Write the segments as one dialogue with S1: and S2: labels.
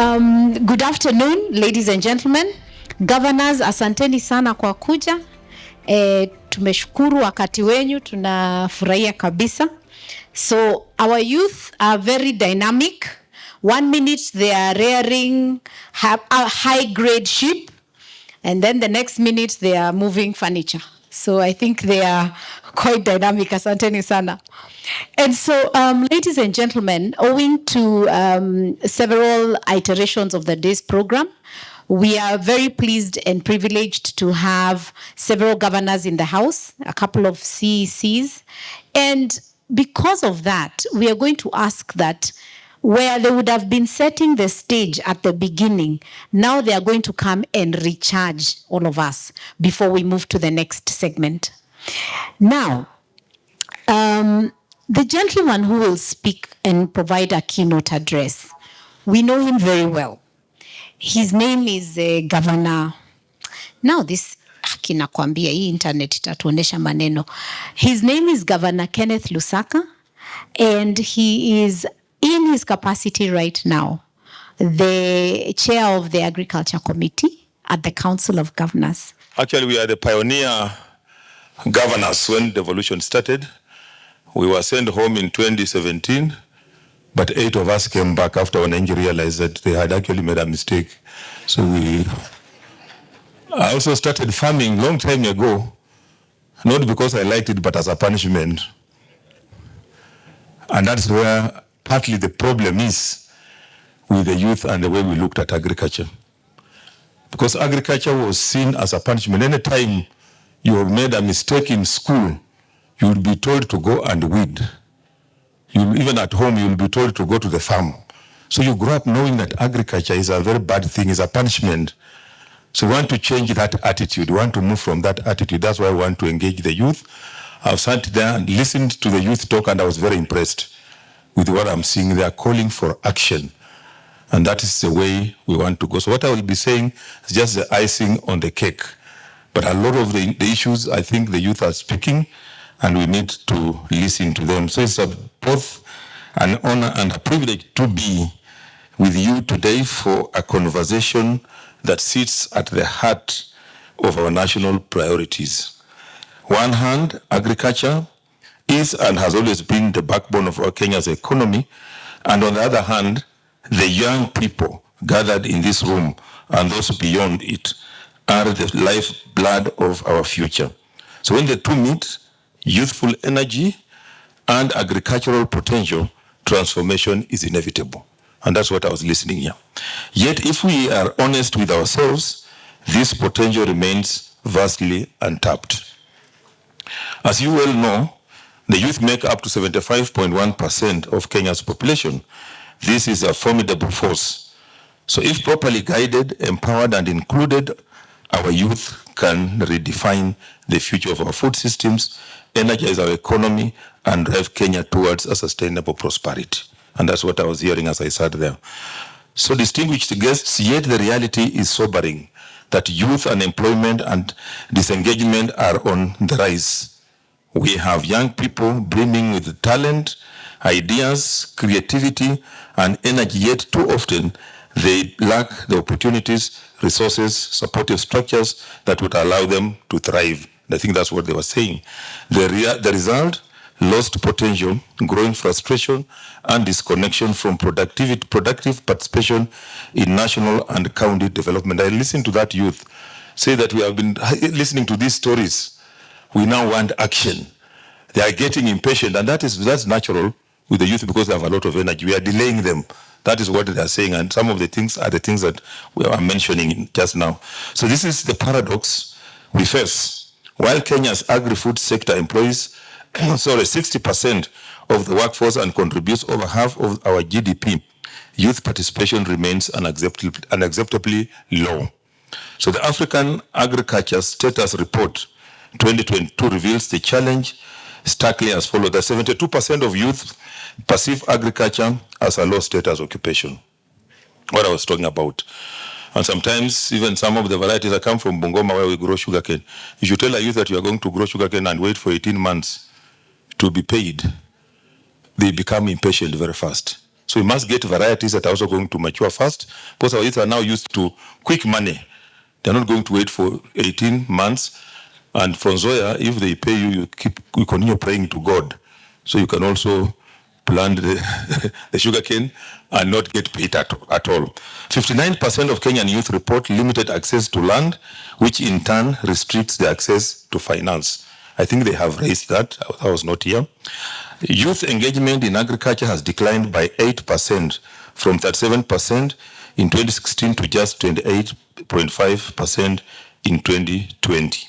S1: Good afternoon, ladies and gentlemen. Governors, asanteni sana kwa kuja. Tumeshukuru wakati wenyu, tunafurahia kabisa. So our youth are very dynamic. 1 minute they are rearing a high-grade sheep, and then the next minute they are moving furniture. So I think they are quite dynamic. Asanteni sana. And so, ladies and gentlemen, owing to several iterations of the day's program, we are very pleased and privileged to have several governors in the house, a couple of CECs. And because of that, we are going to ask that where they would have been setting the stage at the beginning, now they are going to come and recharge all of us before we move to the next segment. Now, the gentleman who will speak and provide a keynote address, we know him very well. His name is Governor. Now this, kinakwambia hii internet itatuonesha maneno. His name is Governor Kenneth Lusaka, and he is in his capacity right now the chair of the Agriculture Committee at the Council of Governors.
S2: Actually, we are the pioneer governors when devolution started. We were sent home in 2017, but 8 of us came back after Wananchi realized that they had actually made a mistake. So I also started farming long time ago, not because I liked it, but as a punishment. And that's where partly the problem is with the youth and the way we looked at agriculture. Because agriculture was seen as a punishment. Anytime you have made a mistake in school, you will be told to go and weed. Even at home, you will be told to go to the farm. So you grow up knowing that agriculture is a very bad thing, is a punishment. So we want to change that attitude. We want to move from that attitude. That's why we want to engage the youth. I've sat there and listened to the youth talk, and I was very impressed with what I'm seeing. They are calling for action. And that is the way we want to go. So what I will be saying is just the icing on the cake. But a lot of the issues, I think the youth are speaking, and we need to listen to them. So it's both an honor and a privilege to be with you today for a conversation that sits at the heart of our national priorities. One hand, agriculture is and has always been the backbone of our Kenya's economy. And on the other hand, the young people gathered in this room and those beyond it are the lifeblood of our future. So when the two meet, youthful energy and agricultural potential, transformation is inevitable. And that's what I was listening here. Yet if we are honest with ourselves, this potential remains vastly untapped. As you well know, the youth make up to 75.1% of Kenya's population. This is a formidable force. So if properly guided, empowered, and included, our youth can redefine the future of our food systems, energize our economy, and drive Kenya towards a sustainable prosperity. And that's what I was hearing as I sat there. So distinguished guests, yet the reality is sobering that youth unemployment and disengagement are on the rise. We have young people brimming with talent, ideas, creativity, and energy, yet too often they lack the opportunities, resources, supportive structures that would allow them to thrive. I think that's what they were saying. The result, lost potential, growing frustration, and disconnection from productive participation in national and county development. I listened to that youth say that we have been listening to these stories. We now want action. They are getting impatient, and that's natural with the youth because they have a lot of energy. We are delaying them. That is what they are saying, and some of the things are the things that we are mentioning just now. So this is the paradox we face. While Kenya's agri-food sector employs 60% of the workforce and contributes over half of our GDP, youth participation remains unacceptably low. So the African Agriculture Status Report 2022 reveals the challenge starkly as follows. That 72% of youth perceive agriculture as a low status occupation. What I was talking about. And sometimes even some of the varieties that come from Bungoma where we grow sugarcane, if you tell a youth that you are going to grow sugarcane and wait for 18 months to be paid, they become impatient very fast. So we must get varieties that are also going to mature fast, because our youth are now used to quick money. They're not going to wait for 18 months. And from Zoya, if they pay you, you continue praying to God. So you can also plant the sugarcane and not get paid at all. 59% of Kenyan youth report limited access to land, which in turn restricts the access to finance. I think they have raised that. I was not here. Youth engagement in agriculture has declined by 8% from 37% in 2016 to just 28.5% in 2020.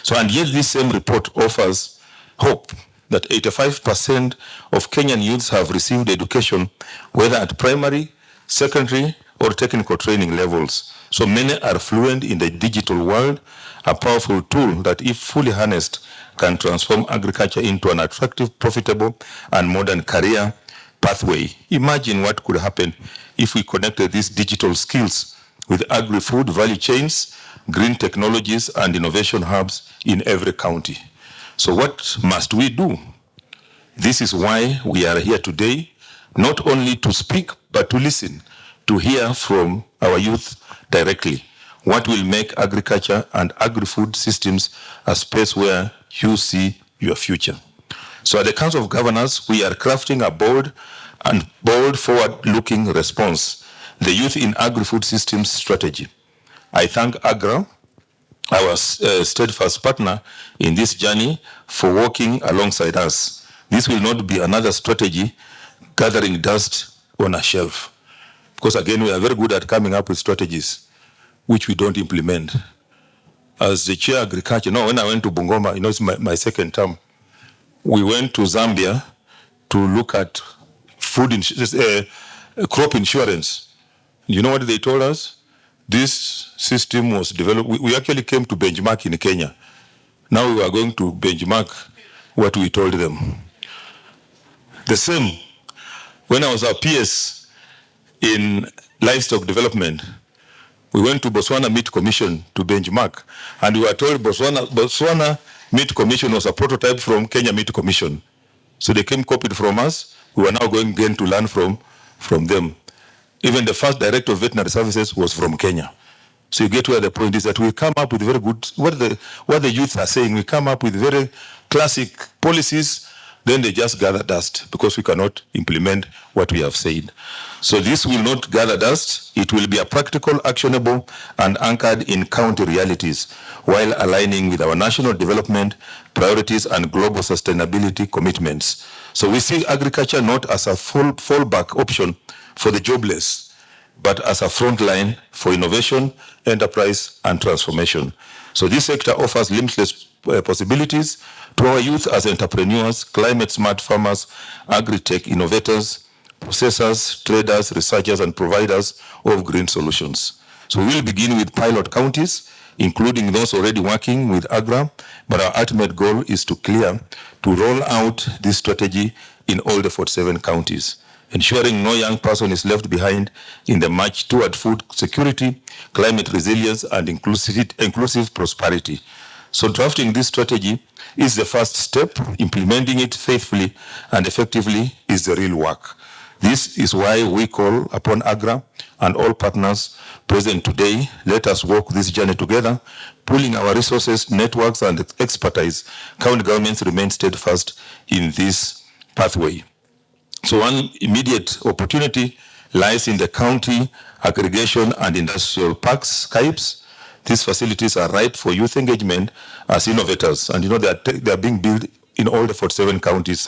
S2: So, and yet this same report offers hope that 85% of Kenyan youths have received education, whether at primary, secondary, or technical training levels. So many are fluent in the digital world, a powerful tool that, if fully harnessed, can transform agriculture into an attractive, profitable, and modern career pathway. Imagine what could happen if we connected these digital skills with agri-food value chains, green technologies, and innovation hubs in every county. So what must we do? This is why we are here today, not only to speak, but to listen, to hear from our youth directly. What will make agriculture and agri-food systems a space where you see your future? So at the Council of Governors, we are crafting a bold forward-looking response, the Youth in Agri-Food Systems Strategy. I thank AGRA, our steadfast partner in this journey, for working alongside us. This will not be another strategy gathering dust on a shelf. Because again, we are very good at coming up with strategies which we don't implement. As the chair of agriculture, when I went to Bungoma, it's my second term, we went to Zambia to look at crop insurance. You know what they told us? This system was developed. We actually came to benchmark in Kenya. Now we are going to benchmark what we told them. The same, when I was a PS in livestock development, we went to Botswana Meat Commission to benchmark, and we were told Botswana Meat Commission was a prototype from Kenya Meat Commission. So they came copied from us. We were now going again to learn from them. Even the first director of veterinary services was from Kenya. So you get where the point is, that we come up with very good, what the youth are saying, we come up with very classic policies, then they just gather dust because we cannot implement what we have said. So this will not gather dust. It will be a practical, actionable, and anchored in county realities, while aligning with our national development priorities and global sustainability commitments. So we see agriculture not as a fallback option for the jobless, but as a front line for innovation, enterprise, and transformation. So this sector offers limitless possibilities to our youth as entrepreneurs, climate-smart farmers, agri-tech innovators, processors, traders, researchers, and providers of green solutions. So we will begin with pilot counties, including those already working with AGRA, but our ultimate goal is to roll out this strategy in all the 47 counties, ensuring no young person is left behind in the march toward food security, climate resilience, and inclusive prosperity. So drafting this strategy is the first step. Implementing it faithfully and effectively is the real work. This is why we call upon AGRA and all partners present today. Let us walk this journey together, pooling our resources, networks, and expertise. County governments remain steadfast in this pathway. So one immediate opportunity lies in the county aggregation and industrial parks, CAIPs. These facilities are ripe for youth engagement as innovators. And they are being built in all the 47 counties.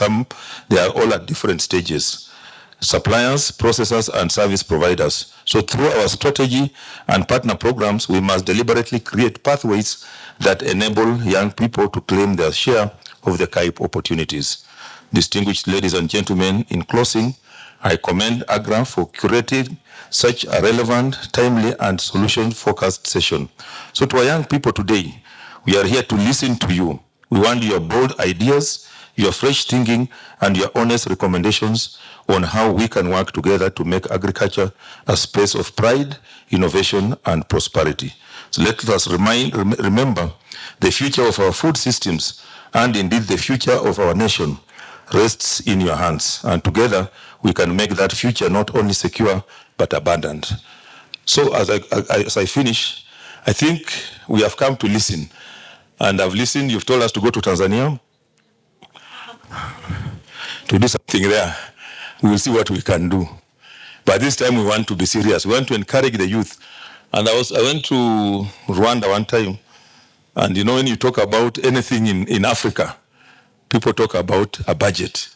S2: They are all at different stages. Suppliers, processors, and service providers. So through our strategy and partner programs, we must deliberately create pathways that enable young people to claim their share of the CAIP opportunities. Distinguished ladies and gentlemen, in closing, I commend AGRA for curating such a relevant, timely, and solution-focused session. So to our young people today, we are here to listen to you. We want your bold ideas, your fresh thinking, and your honest recommendations on how we can work together to make agriculture a space of pride, innovation, and prosperity. So let us remember the future of our food systems, and indeed the future of our nation, rests in your hands. And together, we can make that future not only secure, but abundant. So as I finish, I think we have come to listen. And I've listened, you've told us to go to Tanzania, to do something there. We will see what we can do. But this time we want to be serious. We want to encourage the youth. And I went to Rwanda one time. And you know, when you talk about anything in Africa, people talk about a budget.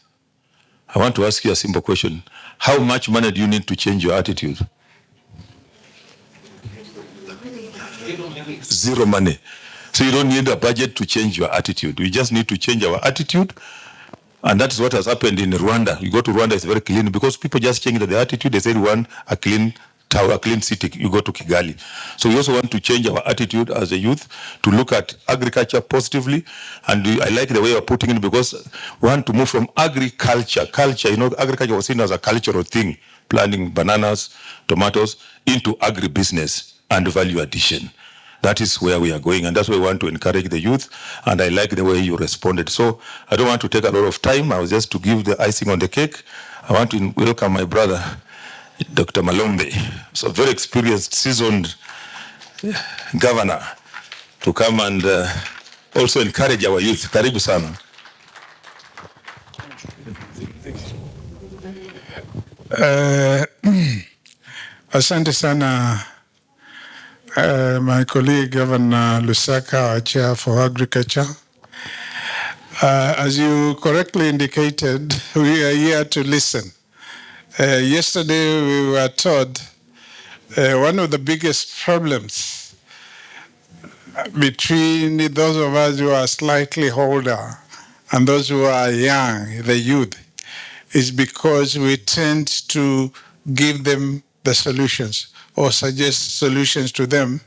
S2: I want to ask you a simple question. How much money do you need to change your attitude? Zero money. So you don't need a budget to change your attitude. We just need to change our attitude. And that is what has happened in Rwanda. You go to Rwanda, it's very clean because people just changed their attitude. They said, we want a clean town, a clean city. You go to Kigali. So we also want to change our attitude as a youth to look at agriculture positively. And I like the way you're putting it because we want to move from agriculture. Culture, you know, agriculture was seen as a cultural thing, planting bananas, tomatoes, into agribusiness and value addition. That is where we are going, and that's why we want to encourage the youth, and I like the way you responded. So I don't want to take a lot of time. I was just to give the icing on the cake. I want to welcome my brother, Dr. Malombe, so very experienced, seasoned governor, to come and also encourage our youth. Karibu sana.
S3: Asante sana. My colleague, Governor Lusaka, our chair for agriculture. As you correctly indicated, we are here to listen. Yesterday, we were told one of the biggest problems between those of us who are slightly older and those who are young, the youth, is because we tend to give them the solutions or suggest solutions to them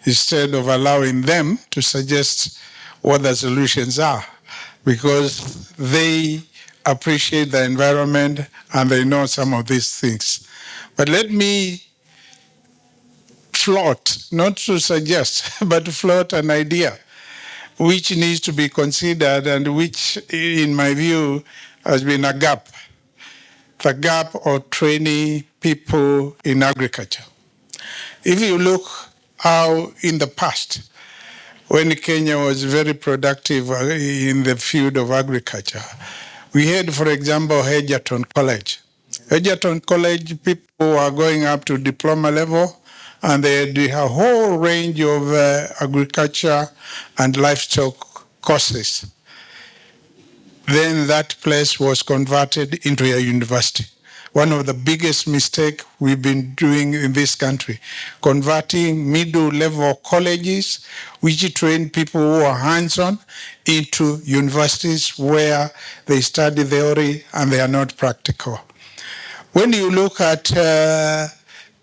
S3: instead of allowing them to suggest what the solutions are, because they appreciate the environment and they know some of these things. But let me float, not to suggest, but to float an idea which needs to be considered and which, in my view, has been a gap. The gap of training people in agriculture. If you look how in the past, when Kenya was very productive in the field of agriculture, we had, for example, Egerton College. Egerton College, people were going up to diploma level, and they had a whole range of agriculture and livestock courses. Then that place was converted into a university. One of the biggest mistakes we've been doing in this country, converting middle-level colleges, which train people who are hands-on, into universities where they study theory and they are not practical. When you look at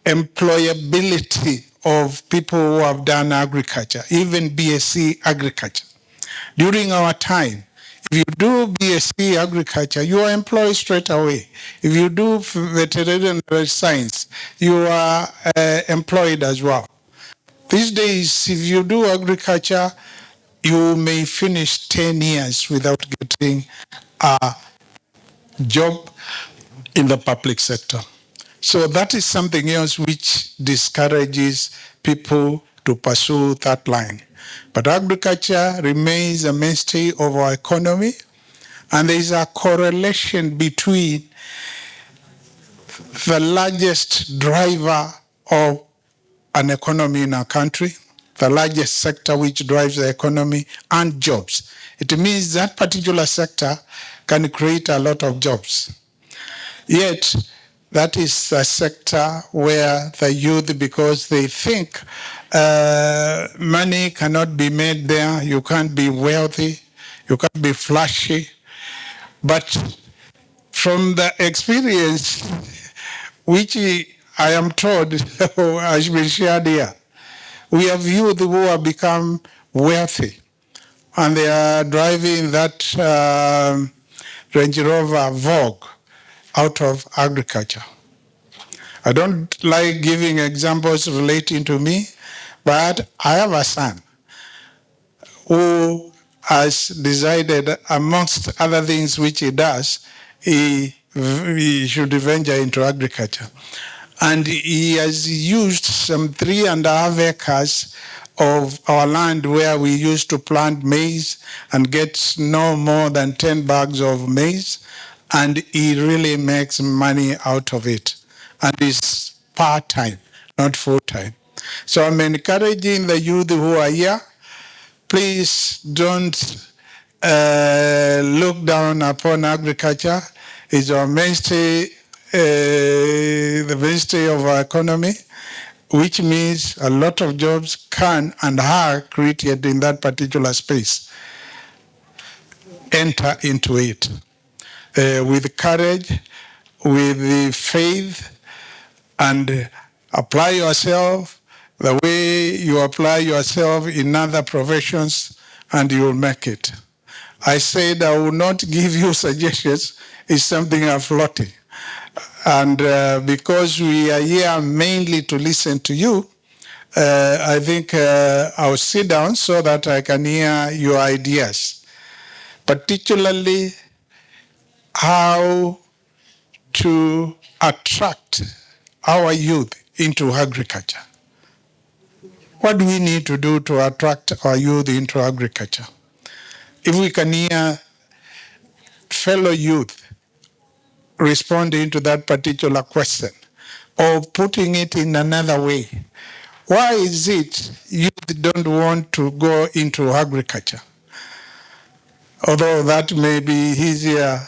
S3: employability of people who have done agriculture, even BSc agriculture, during our time, if you do BSc agriculture, you are employed straight away. If you do veterinary science, you are employed as well. These days, if you do agriculture, you may finish 10 years without getting a job in the public sector. So that is something else which discourages people to pursue that line. But agriculture remains a mainstay of our economy, and there is a correlation between the largest driver of an economy in our country, the largest sector which drives the economy, and jobs. It means that particular sector can create a lot of jobs. Yet, that is a sector where the youth, because they think money cannot be made there, you can't be wealthy, you can't be flashy. But from the experience, which I am told has been shared here, we have youth who have become wealthy, and they are driving that Range Rover Vogue out of agriculture. I don't like giving examples relating to me, but I have a son who has decided, amongst other things which he does, he we should venture into agriculture. And he has used some 3.5 acres of our land where we used to plant maize and get no more than 10 bags of maize, and he really makes money out of it. And it's part-time, not full-time. So I'm encouraging the youth who are here, please don't look down upon agriculture. It's our mainstay, the mainstay of our economy, which means a lot of jobs can and are created in that particular space. Enter into it with courage, with faith, and apply yourself the way you apply yourself in other professions, and you will make it. I said I will not give you suggestions. It's something I'm floating. And because we are here mainly to listen to you, I think I'll sit down so that I can hear your ideas, particularly how to attract our youth into agriculture. What do we need to do to attract our youth into agriculture? If we can hear fellow youth responding to that particular question, or putting it in another way, why is it youth don't want to go into agriculture? Although that may be easier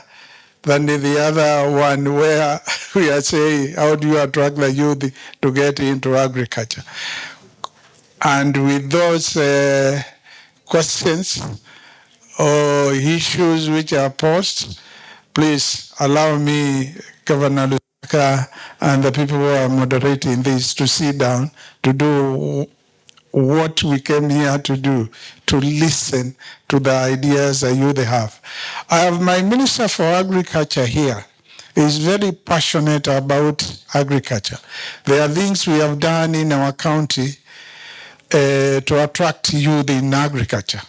S3: than the other one where we are saying, how do you attract the youth to get into agriculture? And with those questions or issues which are posed, please allow me, Governor Lusaka, and the people who are moderating this to sit down to do what we came here to do, to listen to the ideas that you have. I have my Minister for Agriculture here. He's very passionate about agriculture. There are things we have done in our county to attract youth in agriculture.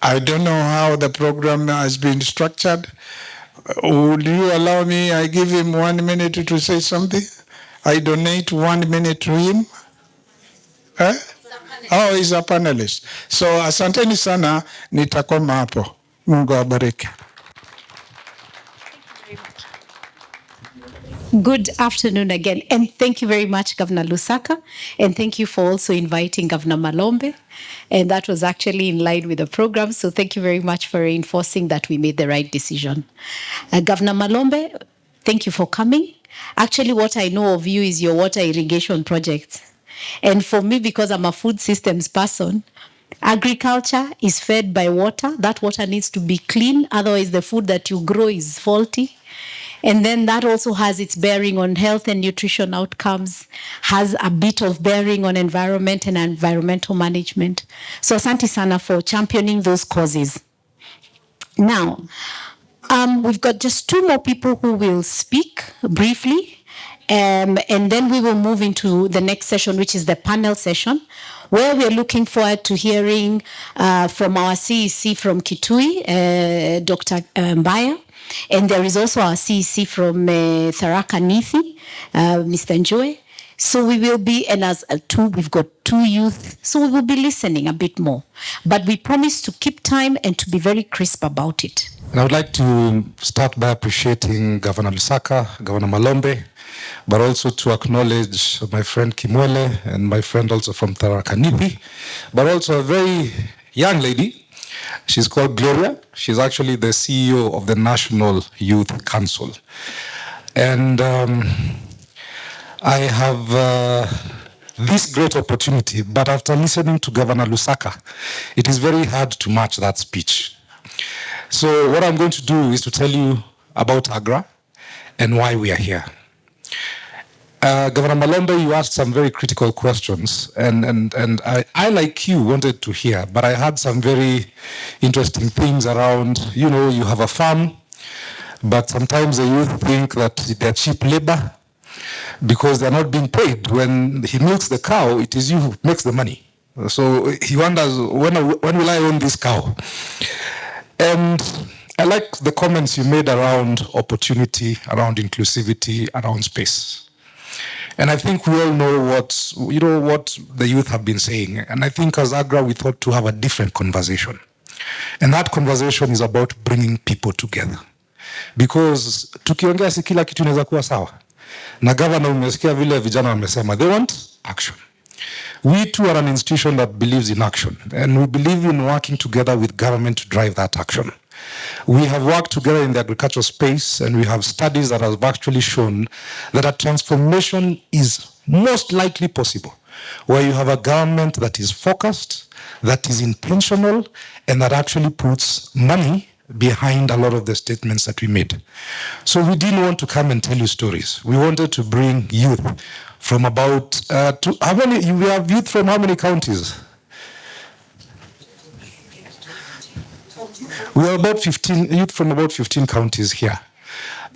S3: I don't know how the program has been structured. Would you allow me, I give him 1 minute to say something? I donate 1 minute to him. Oh, he's a panelist. So asanteni sana, nitakoma hapo. Mungu awabariki.
S1: Good afternoon again, and thank you very much, Governor Lusaka, and thank you for also inviting Governor Malombe, and that was actually in line with the program, so thank you very much for reinforcing that we made the right decision. Governor Malombe, thank you for coming. Actually, what I know of you is your water irrigation projects, and for me, because I'm a food systems person, agriculture is fed by water. That water needs to be clean, otherwise the food that you grow is faulty. And then that also has its bearing on health and nutrition outcomes, has a bit of bearing on environment and environmental management. So asante sana for championing those causes. Now, we've got just 2 more people who will speak briefly, and then we will move into the next session, which is the panel session, where we are looking forward to hearing from our CEC from Kitui, Dr. Mbaya. And there is also our CEC from Tharaka Nithi, Mr. Njoe. So we will be, and as we've got 2 youth, so we will be listening a bit more. But we promise to keep time and to be very crisp about it.
S4: And I would like to start by appreciating Governor Lusaka, Governor Malombe, but also to acknowledge my friend Kimwele and my friend also from Tharaka Nithi, but also a very young lady. She's called Gloria. She's actually the CEO of the National Youth Council. And I have this great opportunity, but after listening to Governor Lusaka, it is very hard to match that speech. So what I'm going to do is to tell you about AGRA and why we are here. Governor Malombe, you asked some very critical questions, and I, like you, wanted to hear, but I had some very interesting things around, you know, you have a farm, but sometimes the youth think that they're cheap labor because they're not being paid. When he milks the cow, it is you who makes the money. So he wonders, when will I own this cow? And I like the comments you made around opportunity, around inclusivity, around space. And I think we all know what the youth have been saying. And I think as AGRA, we thought to have a different conversation. And that conversation is about bringing people together. Because tukiongea si kila kitu inaweza kuwa sawa. Na governor umesikia vile vijana wamesema, they want action. We too are an institution that believes in action. And we believe in working together with government to drive that action. We have worked together in the agricultural space, and we have studies that have actually shown that a transformation is most likely possible, where you have a government that is focused, that is intentional, and that actually puts money behind a lot of the statements that we made. So we didn't want to come and tell you stories. We wanted to bring youth from about, we have youth from how many counties? We are about 15, youth from about 15 counties here.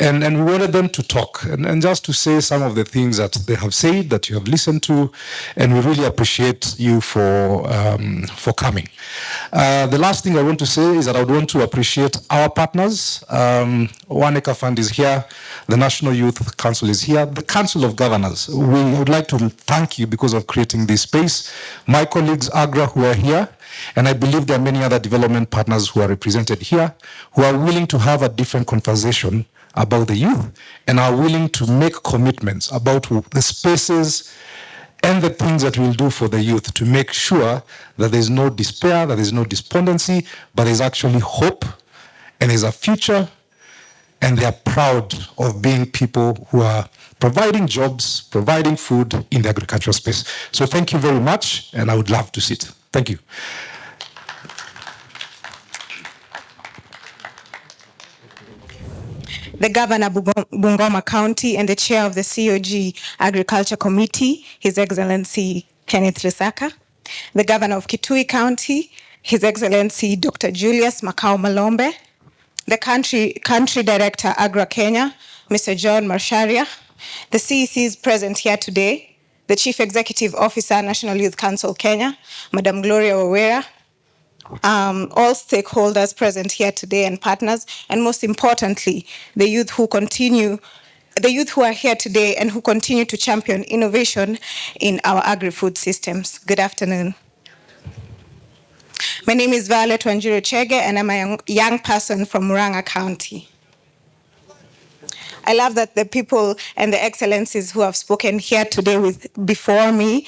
S4: And we wanted them to talk and just to say some of the things that they have said, that you have listened to, and we really appreciate you for coming. The last thing I want to say is that I would want to appreciate our partners. One Acre Fund is here, the National Youth Council is here, the Council of Governors. We would like to thank you because of creating this space. My colleagues, AGRA, who are here, and I believe there are many other development partners who are represented here, who are willing to have a different conversation about the youth and are willing to make commitments about the spaces and the things that we'll do for the youth to make sure that there's no despair, that there's no despondency, but there's actually hope and there's a future, and they're proud of being people who are providing jobs, providing food in the agricultural space. So thank you very much, and I would love to sit. Thank you.
S5: The Governor Bungoma County and the Chair of the COG Agriculture Committee, His Excellency Kenneth Lusaka. The Governor of Kitui County, His Excellency Dr. Julius Makau Malombe. The Country Director, AGRA Kenya, Mr. John Marsharia. The CECs present here today, the Chief Executive Officer, National Youth Council Kenya, Madam Gloria Wawera, all stakeholders present here today and partners, and most importantly, the youth who are here today and who continue to champion innovation in our agri-food systems. Good afternoon. My name is Violet Wanjiru Chege, and I'm a young person from Murang'a County. I love that the people and the excellencies who have spoken here today before me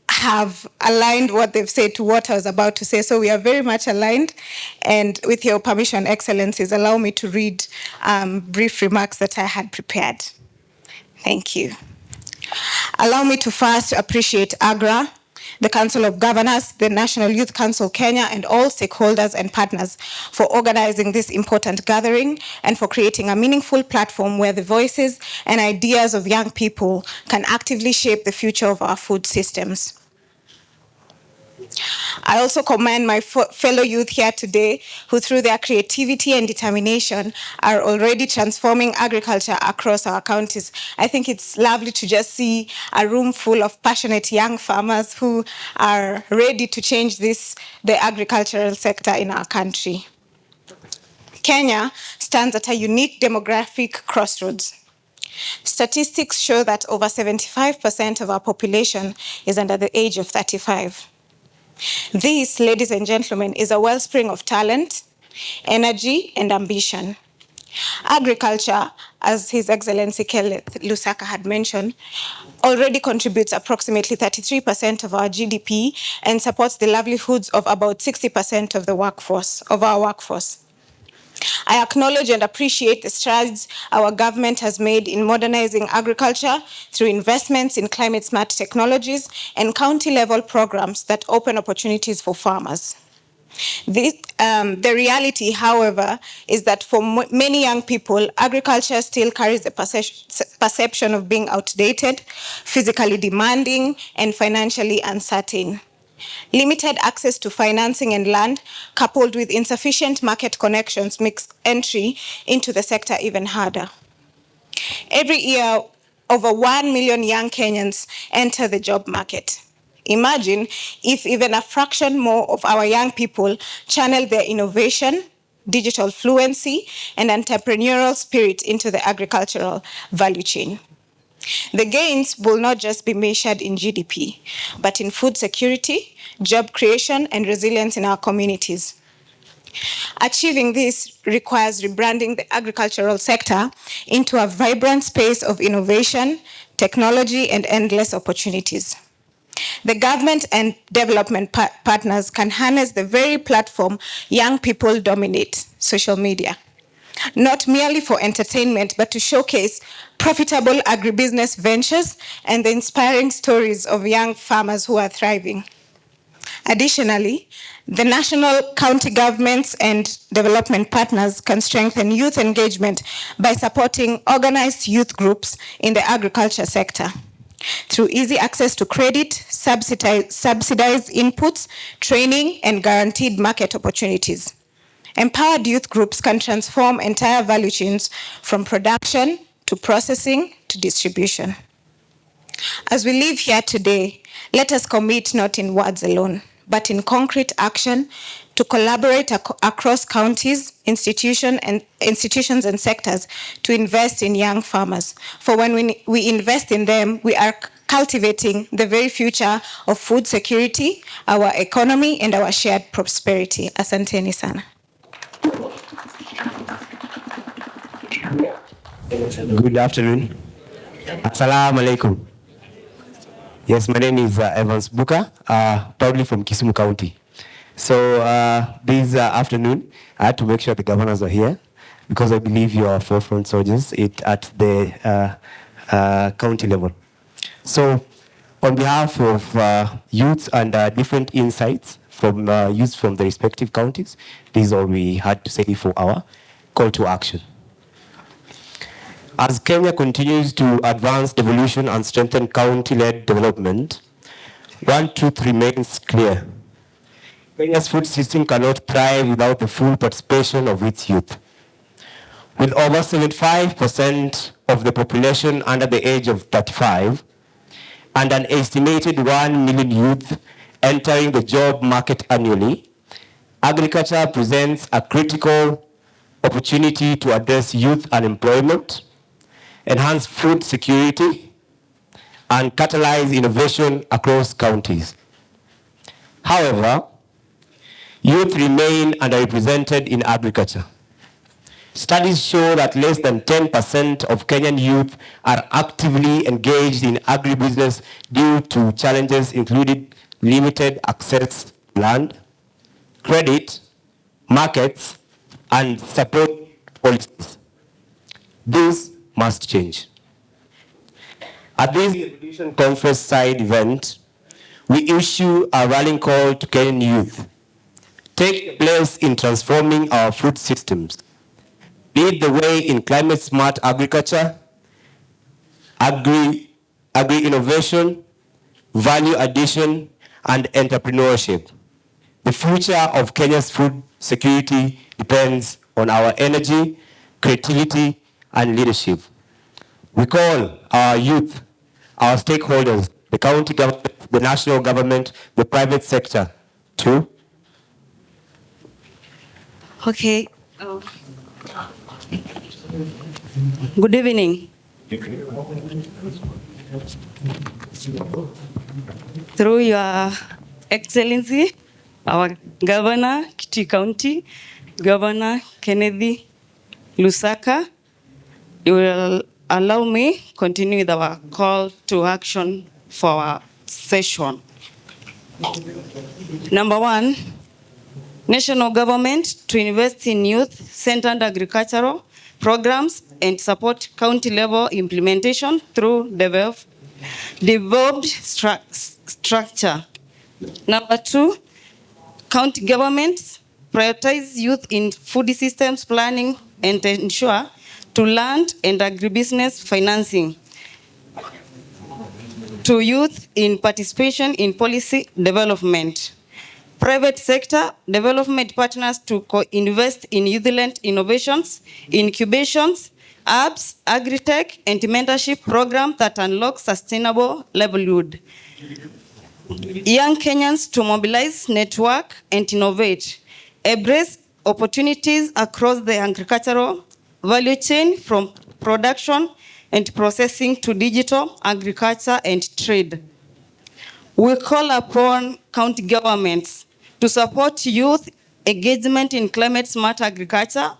S5: have aligned what they've said to what I was about to say. So we are very much aligned. And with your permission, excellencies, allow me to read brief remarks that I had prepared. Thank you. Allow me to first appreciate AGRA, the Council of Governors, the National Youth Council Kenya, and all stakeholders and partners for organizing this important gathering and for creating a meaningful platform where the voices and ideas of young people can actively shape the future of our food systems. I also commend my fellow youth here today who, through their creativity and determination, are already transforming agriculture across our counties. I think it's lovely to just see a room full of passionate young farmers who are ready to change the agricultural sector in our country. Kenya stands at a unique demographic crossroads. Statistics show that over 75% of our population is under the age of 35. This, ladies and gentlemen, is a wellspring of talent, energy, and ambition. Agriculture, as His Excellency Kenneth Lusaka had mentioned, already contributes approximately 33% of our GDP and supports the livelihoods of about 60% of our workforce. I acknowledge and appreciate the strides our government has made in modernizing agriculture through investments in climate-smart technologies and county-level programs that open opportunities for farmers. The reality, however, is that for many young people, agriculture still carries the perception of being outdated, physically demanding, and financially uncertain. Limited access to financing and land, coupled with insufficient market connections, makes entry into the sector even harder. Every year, over 1 million young Kenyans enter the job market. Imagine if even a fraction more of our young people channel their innovation, digital fluency, and entrepreneurial spirit into the agricultural value chain. The gains will not just be measured in GDP, but in food security, job creation, and resilience in our communities. Achieving this requires rebranding the agricultural sector into a vibrant space of innovation, technology, and endless opportunities. The government and development partners can harness the very platform young people dominate, social media, not merely for entertainment, but to showcase profitable agribusiness ventures and the inspiring stories of young farmers who are thriving. Additionally, the national, county governments, and development partners can strengthen youth engagement by supporting organized youth groups in the agriculture sector through easy access to credit, subsidized inputs, training, and guaranteed market opportunities. Empowered youth groups can transform entire value chains from production to processing to distribution. As we live here today, let us commit not in words alone, but in concrete action to collaborate across counties, institutions and sectors to invest in young farmers. For when we invest in them, we are cultivating the very future of food security, our economy, and our shared prosperity. Asanteni sana.
S6: Good afternoon. Assalamu alaikum. Yes, my name is Evans Buka, proudly from Kisumu County. So this afternoon, I had to make sure the governors are here because I believe you are forefront soldiers at the county level. So on behalf of youth and different insights from youth from the respective counties, this is all we had to say for our call to action. As Kenya continues to advance devolution and strengthen county-led development, one truth remains clear. Kenya's food system cannot thrive without the full participation of its youth. With over 75% of the population under the age of 35 and an estimated 1 million youth entering the job market annually, agriculture presents a critical opportunity to address youth unemployment, enhance food security, and catalyze innovation across counties. However, youth remain underrepresented in agriculture. Studies show that less than 10% of Kenyan youth are actively engaged in agribusiness due to challenges including limited access to land, credit, markets, and support policies. This must change. At this Evolution Conference side event, we issue a rallying call to Kenyan youth. Take place in transforming our food systems. Lead the way in climate-smart agriculture, agri-innovation, value addition, and entrepreneurship. The future of Kenya's food security depends on our energy, creativity, and leadership. We call our youth, our stakeholders, the county government, the national government, the private sector to.
S7: Okay. Good evening. Through Your Excellency, our Governor, Kitui County, Governor Kennedy Lusaka, you will allow me continue with our call to action for our session. Number one, national government to invest in youth-centered agricultural programs and support county-level implementation through devolved structure. Number two, county governments prioritize youth in food systems planning and ensure to land and agribusiness financing. To youth in participation in policy development. Private sector development partners to co-invest in youth-led innovations, incubations, hubs, agri-tech, and mentorship programs that unlock sustainable livelihood. Young Kenyans to mobilize, network, and innovate. Embrace opportunities across the agricultural value chain from production and processing to digital agriculture and trade. We call upon county governments to support youth engagement in climate-smart agriculture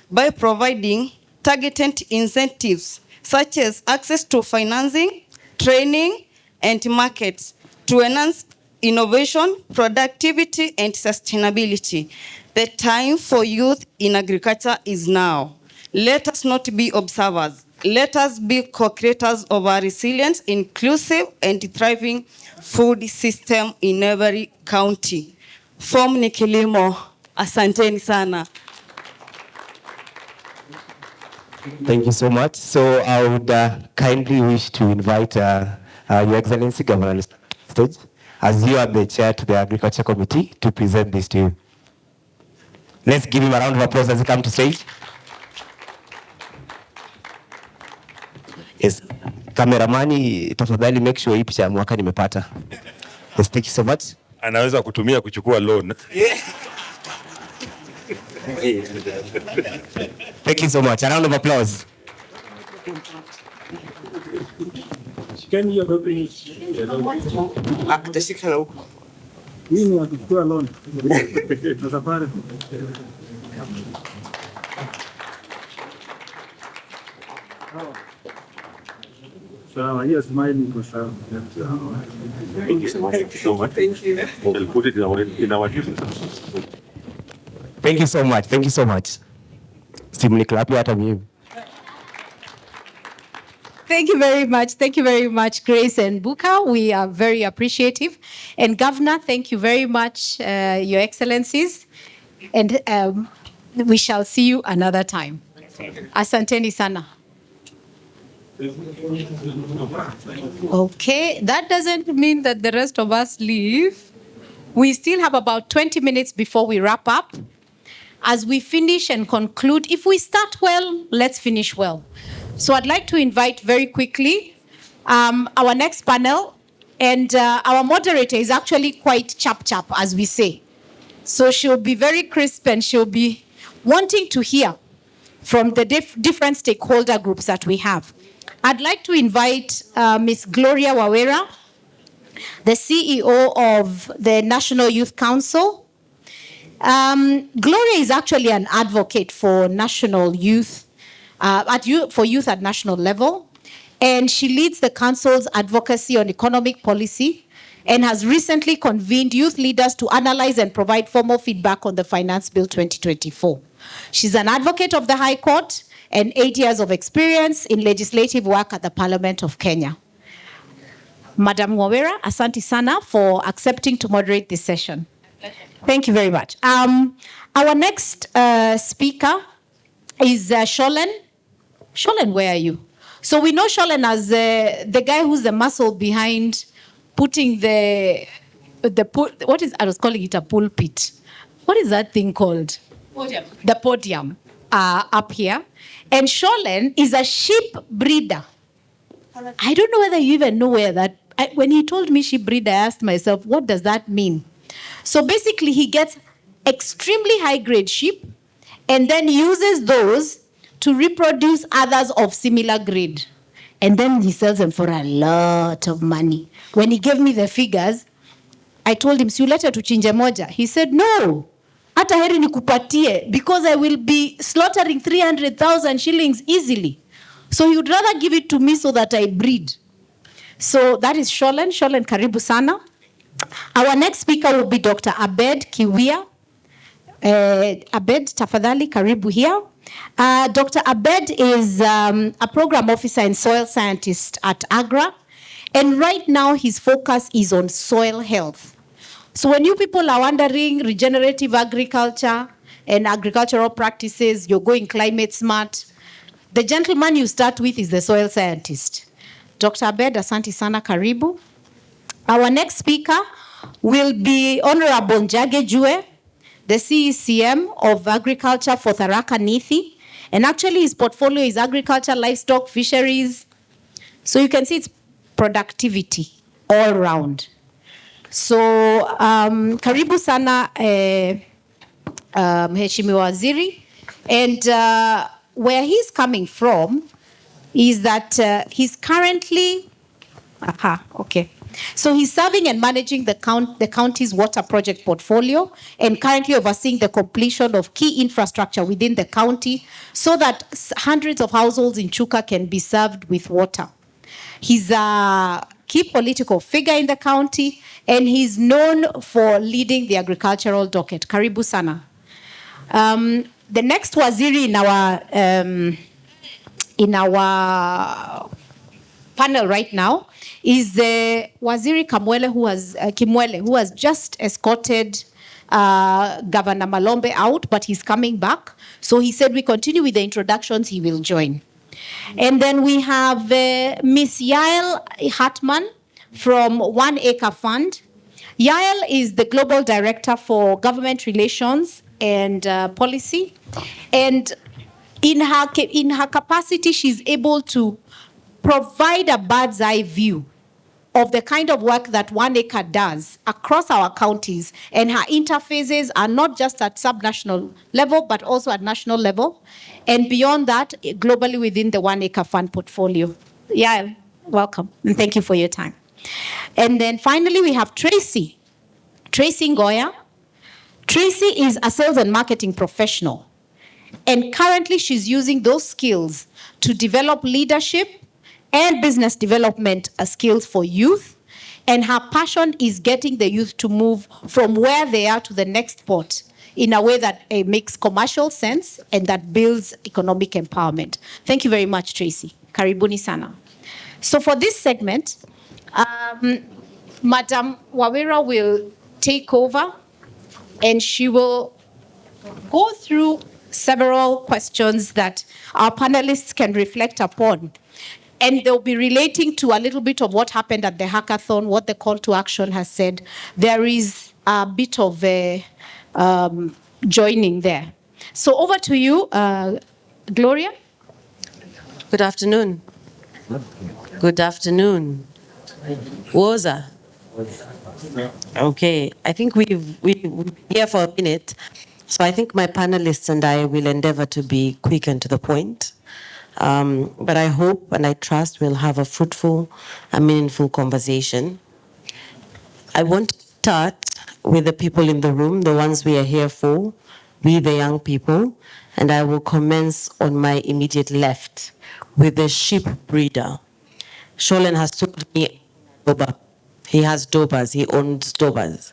S7: by providing targeted incentives such as access to financing, training, and markets to enhance innovation, productivity, and sustainability. The time for youth in agriculture is now. Let us not be observers. Let us be co-creators of a resilient, inclusive, and thriving food system in every county. Form ni kilimo. Asanteni sana.
S6: Thank you so much. So I would kindly wish to invite Your Excellency Governor stage, as you are the chair to the Agriculture Committee, to present this to you. Let's give him a round of applause as he comes to stage. Yes. Kameramani, tafadhali make sure hii picha ya mwaka nimepata. Yes, thank you so much.
S2: Anaweza kutumia kuchukua loan.
S6: Thank you so much. A round of applause.
S8: Thank you so much. Thank you. We'll put it in our
S6: Thank you so much. Thank you so much. Simni clap hata mimi.
S1: Thank you very much. Thank you very much, Grace and Buka. We are very appreciative. And Governor, thank you very much, Your Excellencies. And we shall see you another time. Asanteni sana. Okay, that doesn't mean that the rest of us leave. We still have about 20 minutes before we wrap up. As we finish and conclude, if we start well, let's finish well. So I'd like to invite very quickly our next panel, and our moderator is actually quite chap, as we say. So she'll be very crisp and she'll be wanting to hear from the different stakeholder groups that we have. I'd like to invite Ms. Gloria Wawera, the CEO of the National Youth Council. Gloria is actually an advocate for national youth, for youth at national level, and she leads the council's advocacy on economic policy and has recently convened youth leaders to analyze and provide formal feedback on the Finance Bill 2024. She's an advocate of the High Court and 8 years of experience in legislative work at the Parliament of Kenya. Madam Wawera, asante sana for accepting to moderate this session. Thank you very much. Our next speaker is Sholen. Sholen, where are you? So we know Sholen as the guy who's the muscle behind putting I was calling it a pulpit. What is that thing called? Podium. The podium up here. And Sholen is a sheep breeder. I don't know whether you even know where that, when he told me sheep breeder, I asked myself, what does that mean? So basically he gets extremely high grade sheep and then uses those to reproduce others of similar grade. And then he sells them for a lot of money. When he gave me the figures, I told him, si ulete tuchinje moja. He said, no, hata heri nikupatie, because I will be slaughtering 300,000 shillings easily. So he would rather give it to me so that I breed. So that is Sholen. Sholen, karibu sana. Our next speaker will be Dr. Abed Kiwia. Abed, tafadhali, karibu here. Dr. Abed is a program officer and soil scientist at AGRA. And right now his focus is on soil health. So when you people are wondering regenerative agriculture and agricultural practices, you're going climate smart, the gentleman you start with is the soil scientist. Dr. Abed, asante sana, karibu. Our next speaker will be Honorable Njage Jue, the CECM of Agriculture for Tharaka Nithi. And actually his portfolio is agriculture, livestock, fisheries. So you can see it's productivity all round. So karibu sana Mheshimiwa Waziri, and where he's coming from is that he's currently, okay. So he's serving and managing the county's water project portfolio and currently overseeing the completion of key infrastructure within the county so that hundreds of households in Chuka can be served with water. He's a key political figure in the county and he's known for leading the agricultural docket. Karibu sana. The next waziri in our panel right now is Waziri Kimwele, who has just escorted Governor Malombe out, but he's coming back. So he said we continue with the introductions, he will join. And then we have Miss Yael Hartman from 1 Acre Fund. Yael is the Global Director for Government Relations and Policy. And in her capacity, she's able to provide a bird's eye view of the kind of work that 1 Acre does across our counties, and her interfaces are not just at subnational level, but also at national level, and beyond that, globally within the 1 Acre Fund portfolio. Yeah, welcome, and thank you for your time. And then finally, we have Tracy Ngoya. Tracy is a sales and marketing professional, and currently she's using those skills to develop leadership and business development skills for youth. And her passion is getting the youth to move from where they are to the next spot in a way that makes commercial sense and that builds economic empowerment. Thank you very much, Tracy. Karibuni sana. So for this segment, Madam Wawira will take over and she will go through several questions that our panelists can reflect upon. And they'll be relating to a little bit of what happened at the hackathon, what the call to action has said. There is a bit of joining there. So over to you, Gloria.
S9: Good afternoon. Good afternoon. Woza. Okay, I think we're here for a minute. So I think my panelists and I will endeavor to be quick and to the point. But I hope and I trust we'll have a fruitful and meaningful conversation. I want to start with the people in the room, the ones we are here for, we the young people, and I will commence on my immediate left with the sheep breeder. Sholen has told me he has dobas, he owns dobas.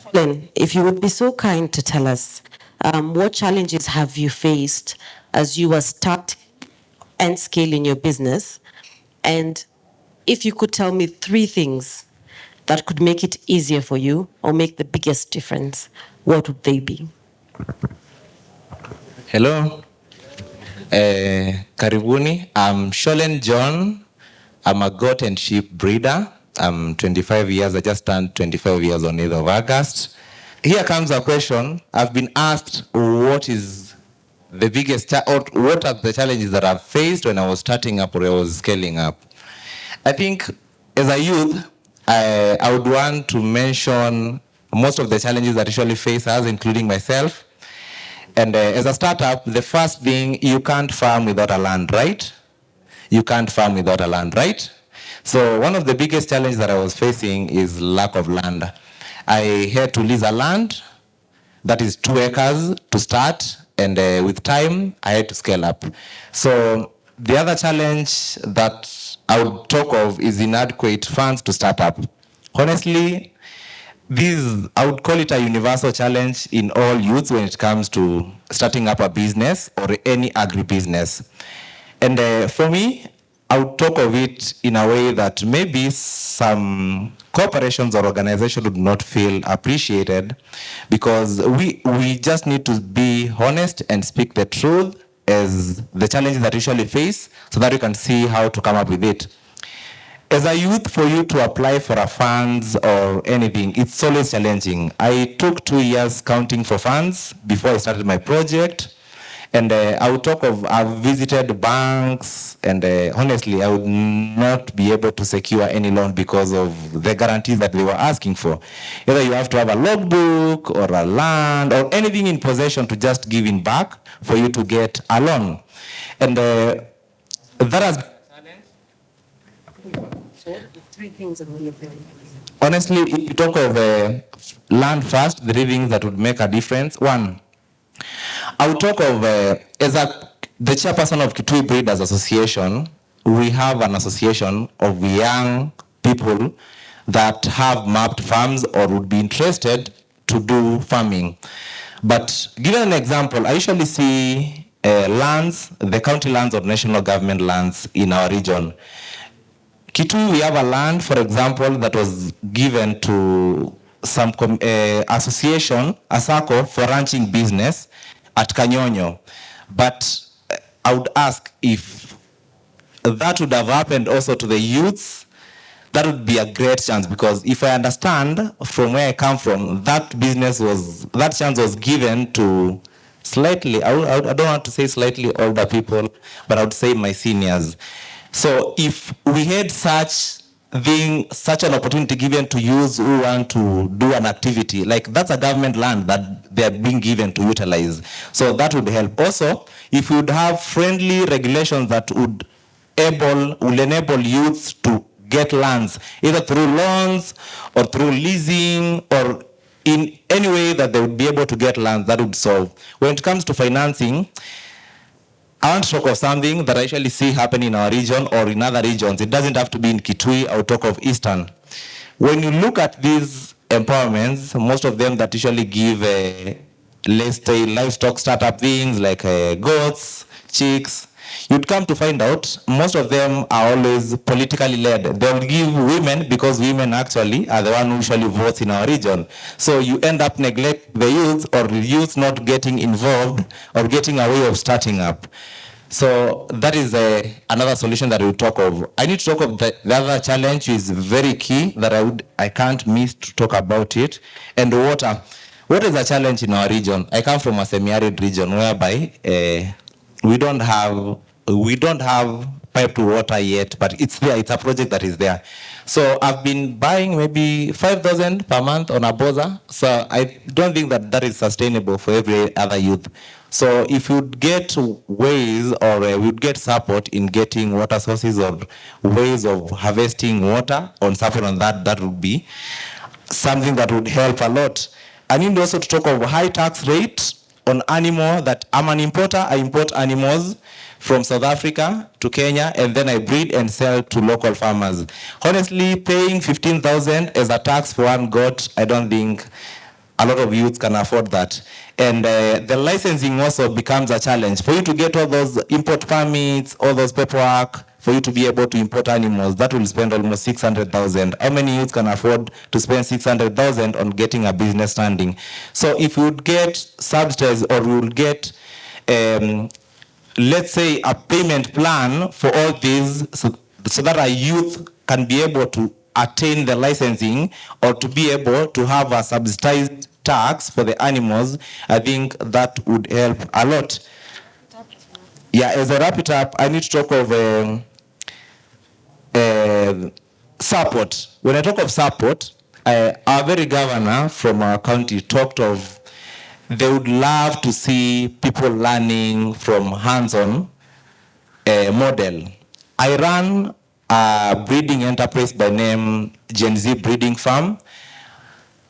S9: Sholen, if you would be so kind to tell us, what challenges have you faced as you were starting and scaling your business? And if you could tell me 3 things that could make it easier for you or make the biggest difference, what would they be?
S10: Hello. Karibuni. I'm Sholen John. I'm a goat and sheep breeder. I'm 25 years. I just turned 25 years on 8th of August. Here comes a question. I've been asked what is the biggest, or what are the challenges that I've faced when I was starting up or I was scaling up. I think as a youth, I would want to mention most of the challenges that usually face us, including myself. And as a startup, the first thing, you can't farm without a land, right? You can't farm without a land, right? So one of the biggest challenges that I was facing is lack of land. I had to lease a land that is 2 acres to start, and with time, I had to scale up. So the other challenge that I would talk of is inadequate funds to start up. Honestly, I would call it a universal challenge in all youths when it comes to starting up a business or any agribusiness. And for me, I would talk of it in a way that maybe some corporations or organizations would not feel appreciated, because we just need to be honest and speak the truth as the challenges that we usually face so that we can see how to come up with it. As a youth, for you to apply for a funds or anything, it's always challenging. I took 2 years counting for funds before I started my project. And I would talk of, I've visited banks, and honestly, I would not be able to secure any loan because of the guarantees that they were asking for. Either you have to have a logbook or a land or anything in possession to just give in back for you to get a loan. And that has been a challenge.
S9: So the three things available.
S10: Honestly, if you talk of land first, the three things that would make a difference. One, I would talk of, as the chairperson of Kitui Breeders Association, we have an association of young people that have mapped farms or would be interested to do farming. But given an example, I usually see lands, the county lands or national government lands in our region. Kitui, we have a land, for example, that was given to some association, a circle for ranching business at Kanyonyo. But I would ask if that would have happened also to the youths. That would be a great chance, because if I understand from where I come from, that chance was given to slightly, I don't want to say slightly older people, but I would say my seniors. So if we had such an opportunity given to youths who want to do an activity, like that's a government land that they're being given to utilize. So that would help. Also, if we would have friendly regulations that would enable youths to get lands, either through loans or through leasing or in any way that they would be able to get lands, that would solve. When it comes to financing, I want to talk of something that I usually see happen in our region or in other regions. It doesn't have to be in Kitui. I'll talk of Eastern. When you look at these empowerments, most of them that usually give, let's say, livestock startup things like goats, chicks, you'd come to find out most of them are always politically led. They'll give women, because women actually are the one who usually votes in our region. So you end up neglect the youth, or the youth not getting involved or getting a way of starting up. So that is another solution that we'll talk of. I need to talk of the other challenge, which is very key, that I can't miss to talk about it, and water. What is a challenge in our region? I come from a semi-arid region whereby we don't have pipe to water yet, but it's there. It's a project that is there. So I've been buying maybe 5,000 per month on a boza. So I don't think that is sustainable for every other youth. So if you'd get ways, or we'd get support in getting water sources or ways of harvesting water on support on that would be something that would help a lot. I need also to talk of high tax rate on animal, that I'm an importer. I import animals from South Africa to Kenya, and then I breed and sell to local farmers. Honestly, paying 15,000 as a tax for one goat, I don't think a lot of youths can afford that. And the licensing also becomes a challenge. For you to get all those import permits, all those paperwork, for you to be able to import animals, that will spend almost 600,000. How many youths can afford to spend 600,000 on getting a business standing? So if we would get subsidies, or we would get, let's say, a payment plan for all these, so that our youth can be able to attain the licensing, or to be able to have a subsidized tax for the animals, I think that would help a lot. Yeah, as I wrap it up, I need to talk of support. When I talk of support, our very governor from our county talked of they would love to see people learning from hands-on model. I run a breeding enterprise by name Gen Z Breeding Farm.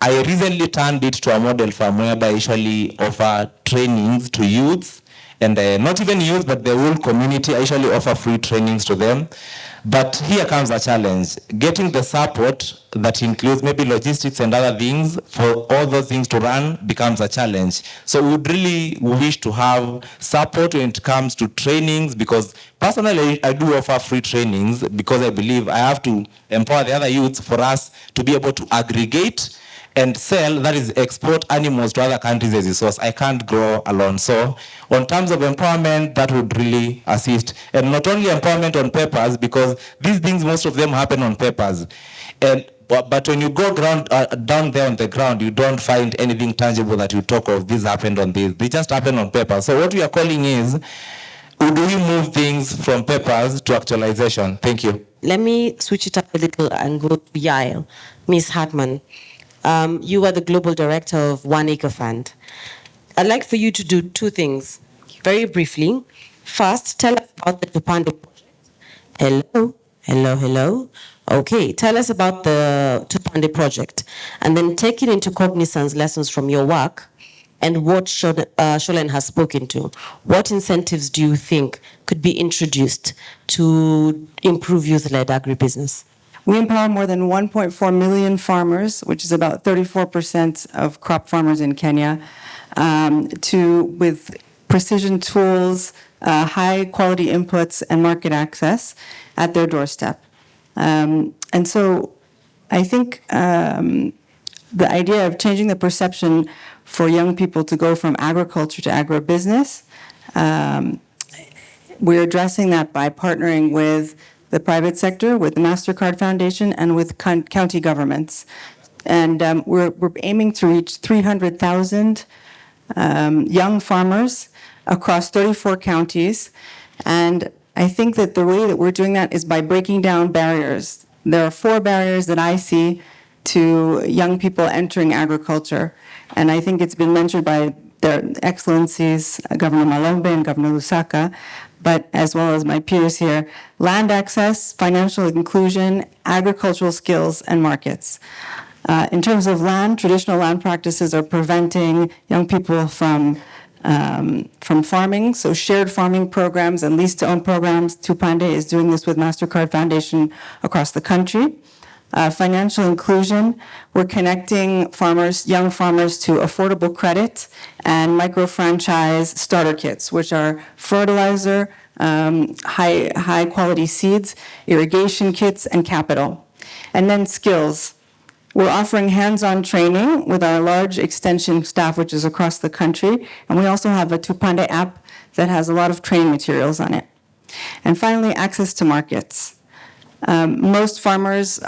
S10: I recently turned it to a model farm whereby I usually offer trainings to youths, and not even youth, but the whole community. I usually offer free trainings to them. But here comes a challenge. Getting the support that includes maybe logistics and other things for all those things to run becomes a challenge. So we would really wish to have support when it comes to trainings, because personally I do offer free trainings, because I believe I have to empower the other youths for us to be able to aggregate and sell, that is, export animals to other countries as a source. I can't grow alone. So on terms of empowerment, that would really assist. And not only empowerment on papers, because these things, most of them happen on papers. but when you go down there on the ground, you don't find anything tangible that you talk of, this happened on this. They just happen on paper. So what we are calling is, do we move things from papers to actualization? Thank you.
S9: Let me switch it up a little and go to Yael. Ms. Hartman, you are the Global Director of One Acre Fund. I'd like for you to do two things, very briefly. First, tell us about the Tupande project. Hello. Okay, tell us about the Tupande project, and then take it into cognizance lessons from your work and what Sholen has spoken to. What incentives do you think could be introduced to improve youth-led agribusiness?
S11: We empower more than 1.4 million farmers, which is about 34% of crop farmers in Kenya, with precision tools, high-quality inputs, and market access at their doorstep. And so I think the idea of changing the perception for young people to go from agriculture to agribusiness, we're addressing that by partnering with the private sector, with the MasterCard Foundation, and with county governments. And we're aiming to reach 300,000 young farmers across 34 counties. And I think that the way that we're doing that is by breaking down barriers. There are 4 barriers that I see to young people entering agriculture. And I think it's been mentioned by their excellencies, Governor Malombe and Governor Lusaka, but as well as my peers here: land access, financial inclusion, agricultural skills, and markets. In terms of land, traditional land practices are preventing young people from farming, so shared farming programs and lease-to-own programs. Tupande is doing this with MasterCard Foundation across the country. Financial inclusion, we're connecting young farmers to affordable credit and micro-franchise starter kits, which are fertilizer, high-quality seeds, irrigation kits, and capital. And then skills. We're offering hands-on training with our large extension staff, which is across the country, and we also have a Tupande app that has a lot of training materials on it. And finally, access to markets. Most farmers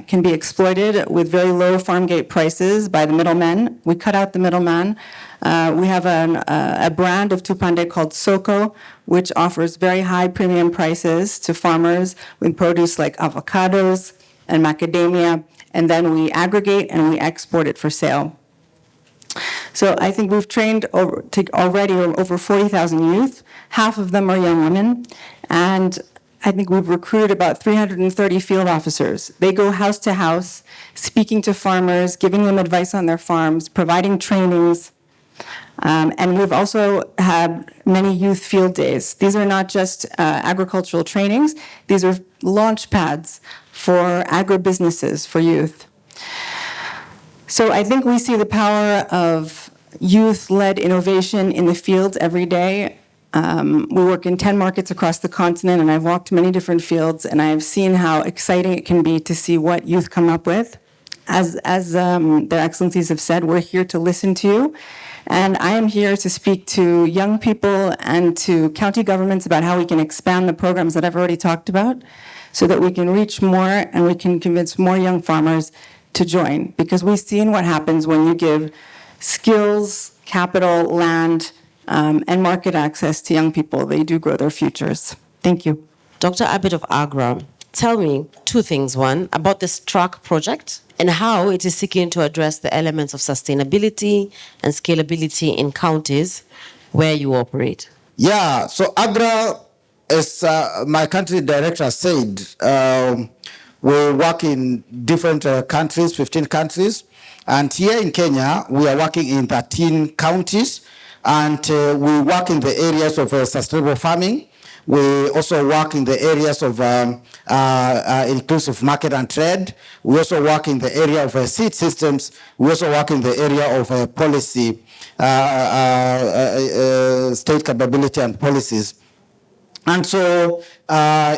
S11: can be exploited with very low farm gate prices by the middlemen. We cut out the middleman. We have a brand of Tupande called Soko, which offers very high premium prices to farmers with produce like avocados and macadamia, and then we aggregate and we export it for sale. So I think we've trained already over 40,000 youth. Half of them are young women, and I think we've recruited about 330 field officers. They go house to house, speaking to farmers, giving them advice on their farms, providing trainings. And we've also had many youth field days. These are not just agricultural trainings. These are launch pads for agribusinesses for youth. So I think we see the power of youth-led innovation in the field every day. We work in 10 markets across the continent, and I've walked many different fields, and I've seen how exciting it can be to see what youth come up with. As their excellencies have said, we're here to listen to you, and I am here to speak to young people and to county governments about how we can expand the programs that I've already talked about so that we can reach more and we can convince more young farmers to join, because we've seen what happens when you give skills, capital, land, and market access to young people. They do grow their futures. Thank you.
S9: Dr. Abid of AGRA, tell me two things. One, about this track project and how it is seeking to address the elements of sustainability and scalability in counties where you operate.
S12: Yeah, so AGRA, as my country director said, we work in different countries, 15 countries. And here in Kenya, we are working in 13 counties. And we work in the areas of sustainable farming. We also work in the areas of inclusive market and trade. We also work in the area of seed systems. We also work in the area of policy, state capability and policies. And so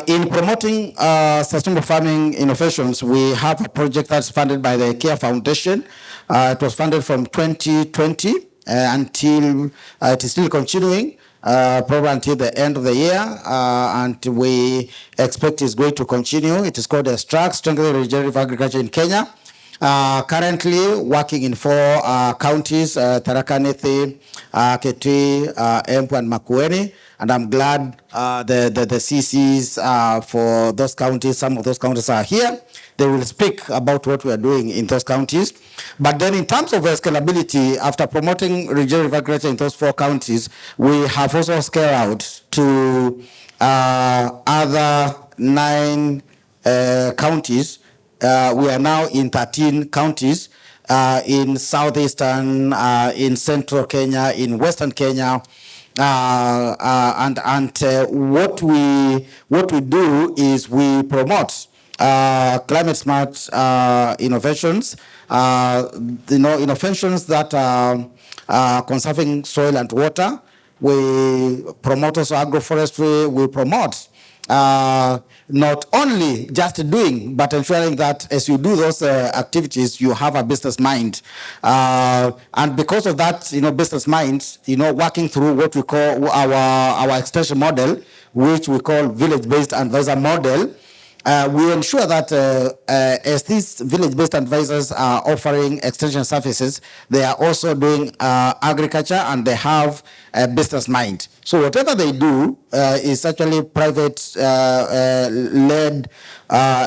S12: in promoting sustainable farming innovations, we have a project that's funded by the CARE Foundation. It was funded from 2020 until it is still continuing. probably until the end of the year, and we expect it's going to continue. It is called a STRAC, Strengthening Regenerative Agriculture in Kenya. Currently working in 4 counties, Tharaka Nithi, Kitui, Embu, and Makueni. And I'm glad the CCs for those counties, some of those counties are here. They will speak about what we are doing in those counties. But then in terms of scalability, after promoting regenerative agriculture in those 4 counties, we have also scaled out to other 9 counties. We are now in 13 counties in southeastern, in central Kenya, in western Kenya. What we do is we promote climate smart innovations, innovations that are conserving soil and water. We promote also agroforestry. We promote not only just doing, but ensuring that as you do those activities, you have a business mind. And because of that, business mind, working through what we call our extension model, which we call village-based advisor model, we ensure that as these village-based advisors are offering extension services, they are also doing agriculture and they have a business mind. So whatever they do is actually private-led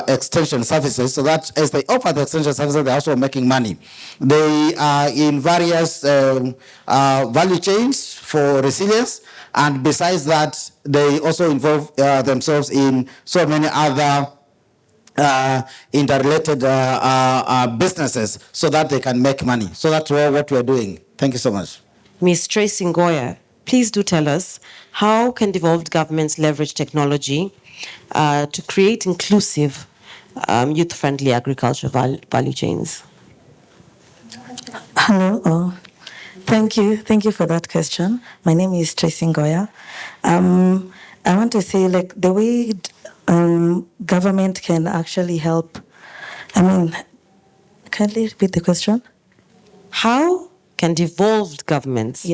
S12: extension services, so that as they offer the extension services, they're also making money. They are in various value chains for resilience, and besides that, they also involve themselves in so many other interrelated businesses so that they can make money. So that's what we are doing. Thank you so much.
S9: Ms. Tracy Ngoya, please do tell us, how can devolved governments leverage technology to create inclusive, youth-friendly agriculture value chains?
S13: Hello. Thank you for that question. My name is Tracy Ngoya. I want to say, the way government can actually help. Can you repeat the question?
S9: How can devolved governments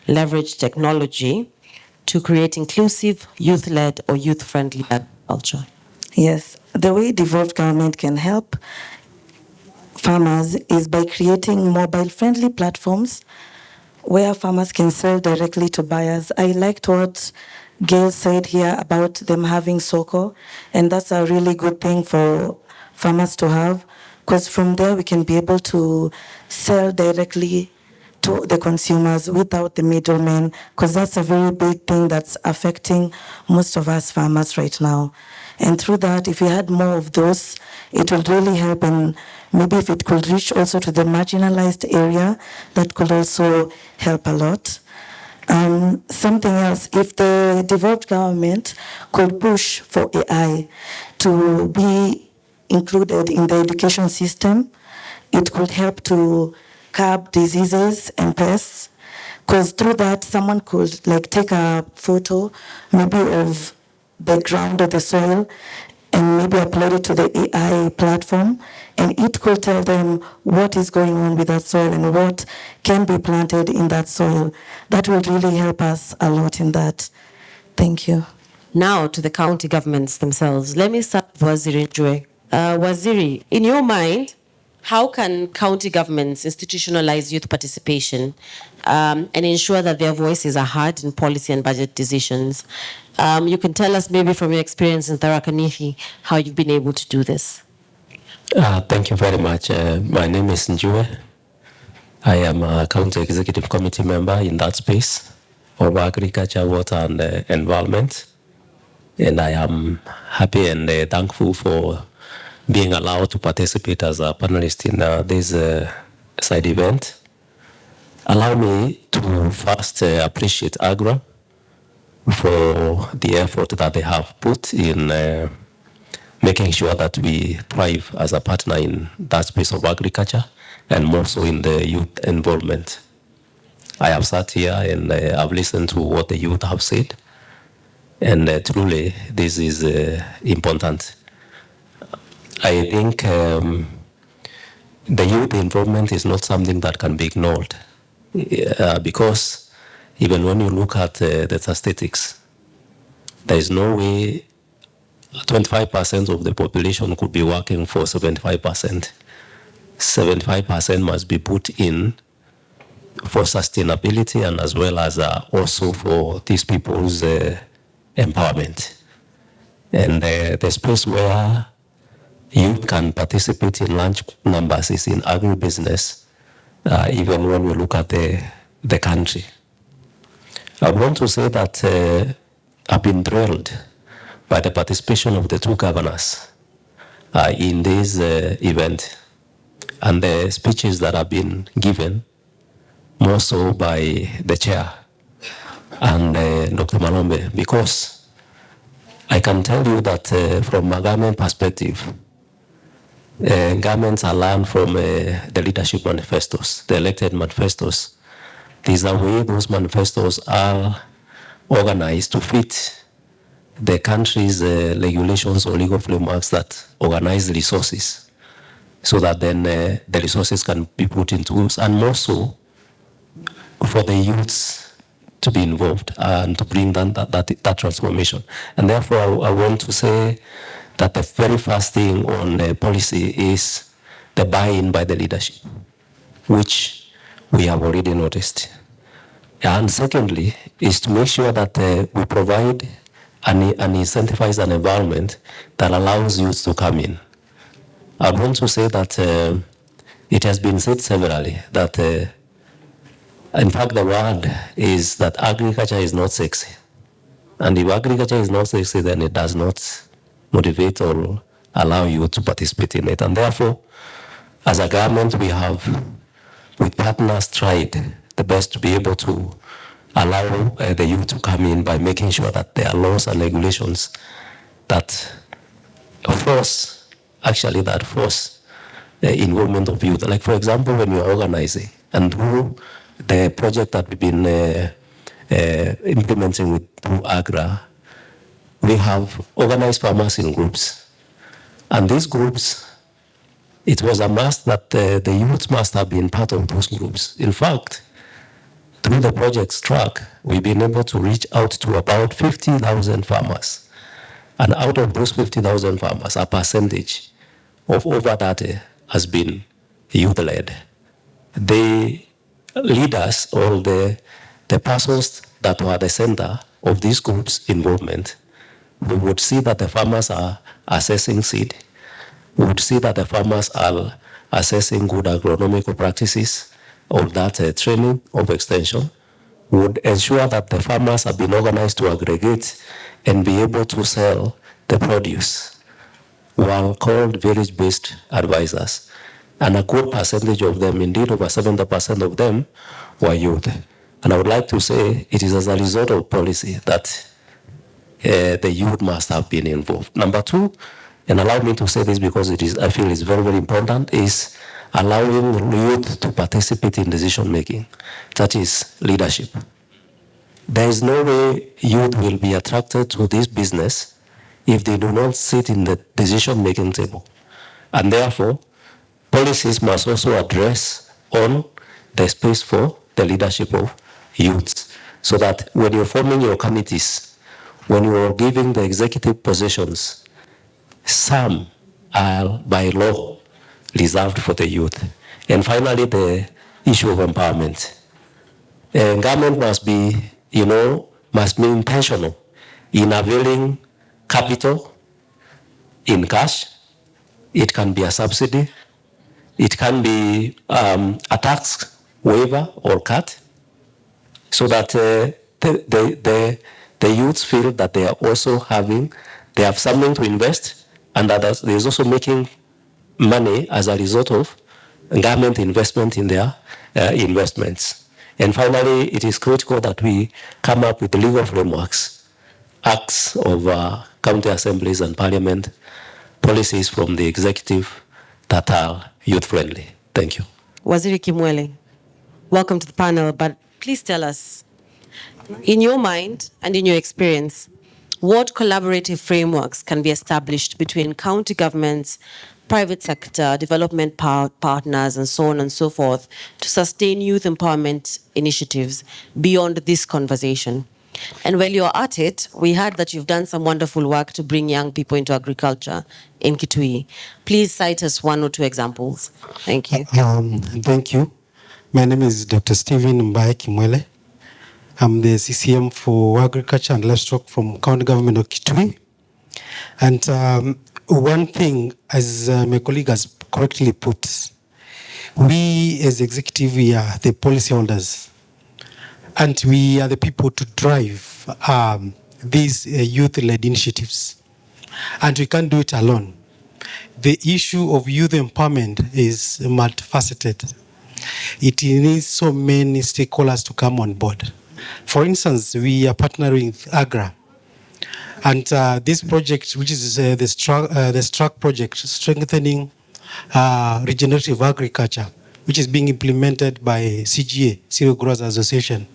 S9: leverage technology to create inclusive, youth-led or youth-friendly agriculture?
S13: Yes, the way devolved government can help farmers is by creating mobile-friendly platforms where farmers can sell directly to buyers. I liked what Gail said here about them having SOCO, and that's a really good thing for farmers to have, because from there we can be able to sell directly to the consumers without the middlemen, because that's a very big thing that's affecting most of us farmers right now. And through that, if we had more of those, it would really help, and maybe if it could reach also to the marginalized area, that could also help a lot. Something else, if the devolved government could push for AI to be included in the education system, it could help to curb diseases and pests, because through that someone could take a photo maybe of the ground or the soil and maybe upload it to the AI platform, and it could tell them what is going on with that soil and what can be planted in that soil. That will really help us a lot in that. Thank you.
S9: Now to the county governments themselves. Let me start with Waziri Njue. Waziri, in your mind, how can county governments institutionalize youth participation and ensure that their voices are heard in policy and budget decisions? You can tell us maybe from your experience in Tharaka Nithi how you've been able to do this.
S14: Thank you very much. My name is Njue. I am a county executive committee member in that space of agriculture, water and environment. And I am happy and thankful for being allowed to participate as a panelist in this side event. Allow me to first appreciate AGRA for the effort that they have put in making sure that we thrive as a partner in that space of agriculture and more so in the youth involvement. I have sat here and I've listened to what the youth have said, and truly this is important. I think the youth involvement is not something that can be ignored because even when you look at the statistics, there is no way 25% of the population could be working for 75%. 75% must be put in for sustainability and as well as also for these people's empowerment. And the space where youth can participate in large numbers is in agribusiness, even when we look at the country. I want to say that I've been thrilled by the participation of the two governors in this event and the speeches that have been given, more so by the chair and Dr. Malombe, because I can tell you that from a government perspective, governments are learned from the leadership manifestos, the elected manifestos. There's a way those manifestos are organized to fit the country's regulations or legal frameworks that organize the resources, so that then the resources can be put into use, and more so for the youths to be involved and to bring that transformation. And therefore, I want to say that the very first thing on policy is the buy-in by the leadership, which we have already noticed. And secondly, is to make sure that we provide and incentivize an environment that allows youth to come in. I want to say that it has been said severally that, in fact, the word is that agriculture is not sexy. And if agriculture is not sexy, then it does not motivate or allow you to participate in it. And therefore, as a government, we have, with partners, tried the best to be able to allow the youth to come in by making sure that there are laws and regulations that force the involvement of youth. Like, for example, when you're organizing, and through the project that we've been implementing through AGRA, we have organized farmers in groups. And these groups, it was a must that the youth must have been part of those groups. In fact, through the project's track, we've been able to reach out to about 50,000 farmers. And out of those 50,000 farmers, a percentage of over that has been youth-led. The leaders or the persons that were at the center of these groups' involvement, we would see that the farmers are assessing seed. We would see that the farmers are assessing good agronomical practices, of that training of extension, would ensure that the farmers have been organized to aggregate and be able to sell the produce, were called village-based advisors. And a good percentage of them, indeed over 70% of them, were youth. And I would like to say it is as a result of policy that the youth must have been involved. Number two, and allow me to say this because I feel it's very, very important, is allowing youth to participate in decision making. That is leadership. There is no way youth will be attracted to this business if they do not sit in the decision making table. And therefore, policies must also address on the space for the leadership of youths, so that when you're forming your committees, when you're giving the executive positions, some are by law reserved for the youth. And finally, the issue of empowerment. Government must be intentional in availing capital in cash. It can be a subsidy. It can be a tax waiver or cut, so that the youths feel that they are also they have something to invest, and that there's also making money as a result of government investment in their investments. And finally, it is critical that we come up with legal frameworks, acts of county assemblies and parliament, policies from the executive that are youth-friendly. Thank you.
S9: Waziri Kimwele, welcome to the panel, but please tell us, in your mind and in your experience, what collaborative frameworks can be established between county governments, private sector, development partners, and so on and so forth to sustain youth empowerment initiatives beyond this conversation? And while you're at it, we heard that you've done some wonderful work to bring young people into agriculture in Kitui. Please cite us one or two examples. Thank you.
S15: Thank you. My name is Dr. Stephen Mbaye Kimwele. I'm the CCM for Agriculture and Livestock from County Government of Kitui. And one thing, as my colleague has correctly put, we as executive, we are the policy holders. And we are the people to drive these youth-led initiatives. And we can't do it alone. The issue of youth empowerment is multifaceted. It needs so many stakeholders to come on board. For instance, we are partnering with AGRA. And this project, which is the STRUCK project, Strengthening Regenerative Agriculture, which is being implemented by CGA, Cereal Growers Association.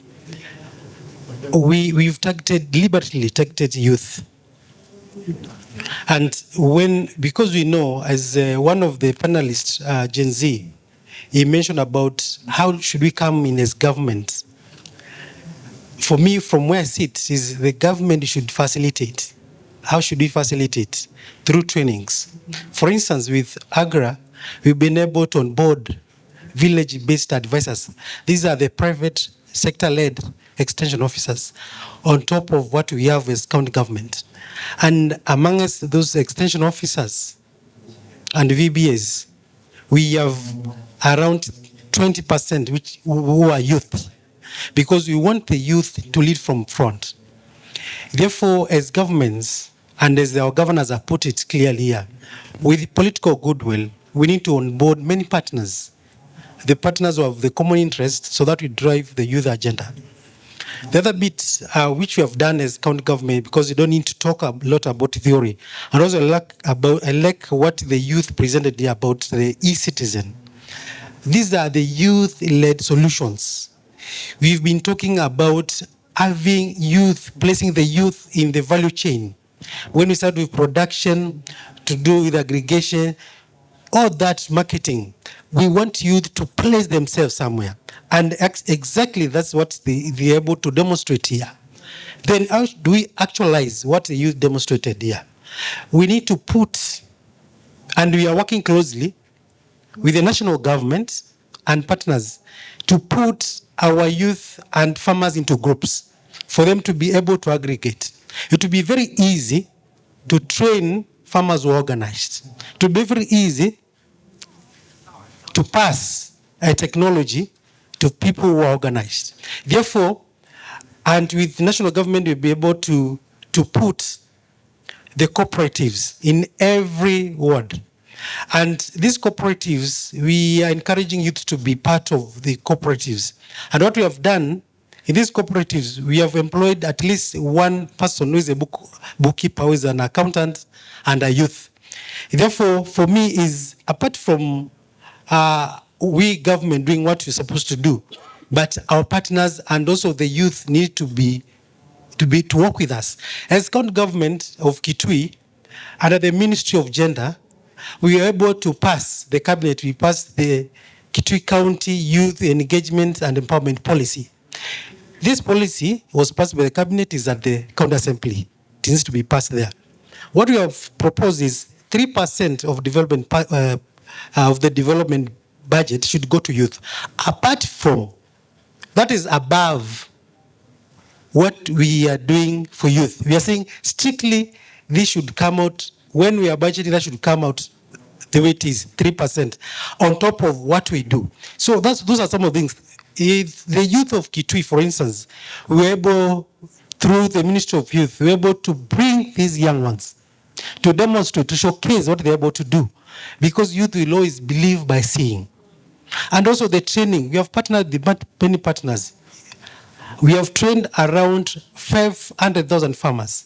S15: We've deliberately targeted youth. And because we know, as one of the panelists, Gen Z, he mentioned about how should we come in as government. For me, from where I sit, is the government should facilitate. How should we facilitate? Through trainings. For instance, with AGRA, we've been able to onboard village-based advisors. These are the private sector-led extension officers on top of what we have as county government. And amongst those extension officers and VBAs, we have around 20% who are youth, because we want the youth to lead from front. Therefore, as governments, and as our governors have put it clearly here, with political goodwill, we need to onboard many partners, the partners who have the common interest, so that we drive the youth agenda. The other bit which we have done as county government, because you don't need to talk a lot about theory, and also I like what the youth presented here about the e-citizen. These are the youth-led solutions. We've been talking about having youth, placing the youth in the value chain. When we start with production, to do with aggregation, all that marketing, we want youth to place themselves somewhere. And exactly that's what they're able to demonstrate here. Then how do we actualize what the youth demonstrated here? We need to put, and we are working closely with the national government and partners to put our youth and farmers into groups for them to be able to aggregate. It will be very easy to train farmers who are organized. It will be very easy to pass a technology to people who are organized. Therefore, and with the national government, we'll be able to put the cooperatives in every ward. And these cooperatives, we are encouraging youth to be part of the cooperatives. And what we have done in these cooperatives, we have employed at least one person who is a bookkeeper, who is an accountant, and a youth. Therefore, for me, is apart from we government doing what we're supposed to do, but our partners and also the youth need to work with us. As county government of Kitui, under the Ministry of Gender, we were able to pass the cabinet. We passed the Kitui County Youth Engagement and Empowerment Policy. This policy was passed by the cabinet, is at the county assembly. It needs to be passed there. What we have proposed is 3% of the development budget should go to youth. Apart from, that is above what we are doing for youth. We are saying strictly this should come out, when we are budgeting, that should come out the way it is, 3%, on top of what we do. So those are some of the things. If the youth of Kitui, for instance, we were able, through the Ministry of Youth, we were able to bring these young ones to demonstrate, to showcase what they're able to do. Because youth will always believe by seeing. And also the training. We have partnered with many partners. We have trained around 500,000 farmers.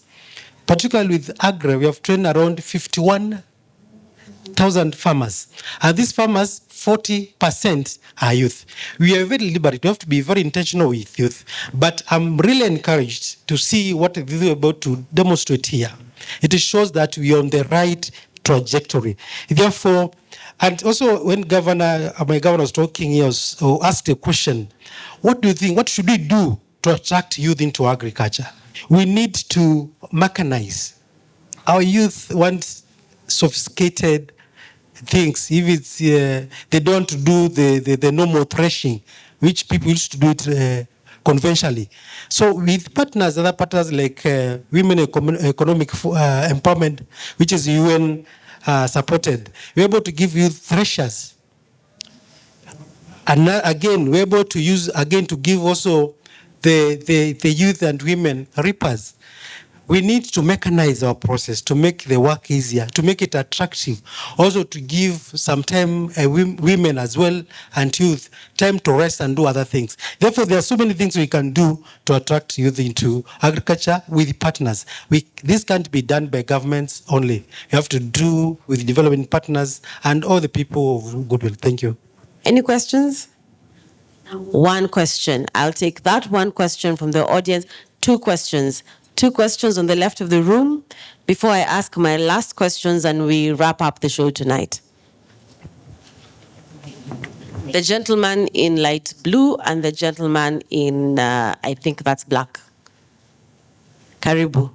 S15: Particularly with AGRA, we have trained around 51,000 farmers. And these farmers, 40% are youth. We are very deliberate. We have to be very intentional with youth. But I'm really encouraged to see what we are about to demonstrate here. It shows that we are on the right trajectory. Therefore, and also when my governor was talking, he was asked a question, what do you think, what should we do to attract youth into agriculture? We need to mechanize. Our youth want sophisticated things. If it's, they don't do the normal threshing, which people used to do it conventionally. So with partners, other partners like Women Economic Empowerment, which is UN supported, we're able to give you threshers. And again, we're able to use, again, to give also the youth and women reapers. We need to mechanize our process to make the work easier, to make it attractive, also to give some time women as well and youth time to rest and do other things. Therefore, there are so many things we can do to attract youth into agriculture with partners. This can't be done by governments only. You have to do with development partners and all the people of goodwill. Thank you.
S9: Any questions? One question. I'll take that one question from the audience. Two questions. Two questions on the left of the room before I ask my last questions and we wrap up the show tonight. The gentleman in light blue and the gentleman in, I think that's black. Karibu.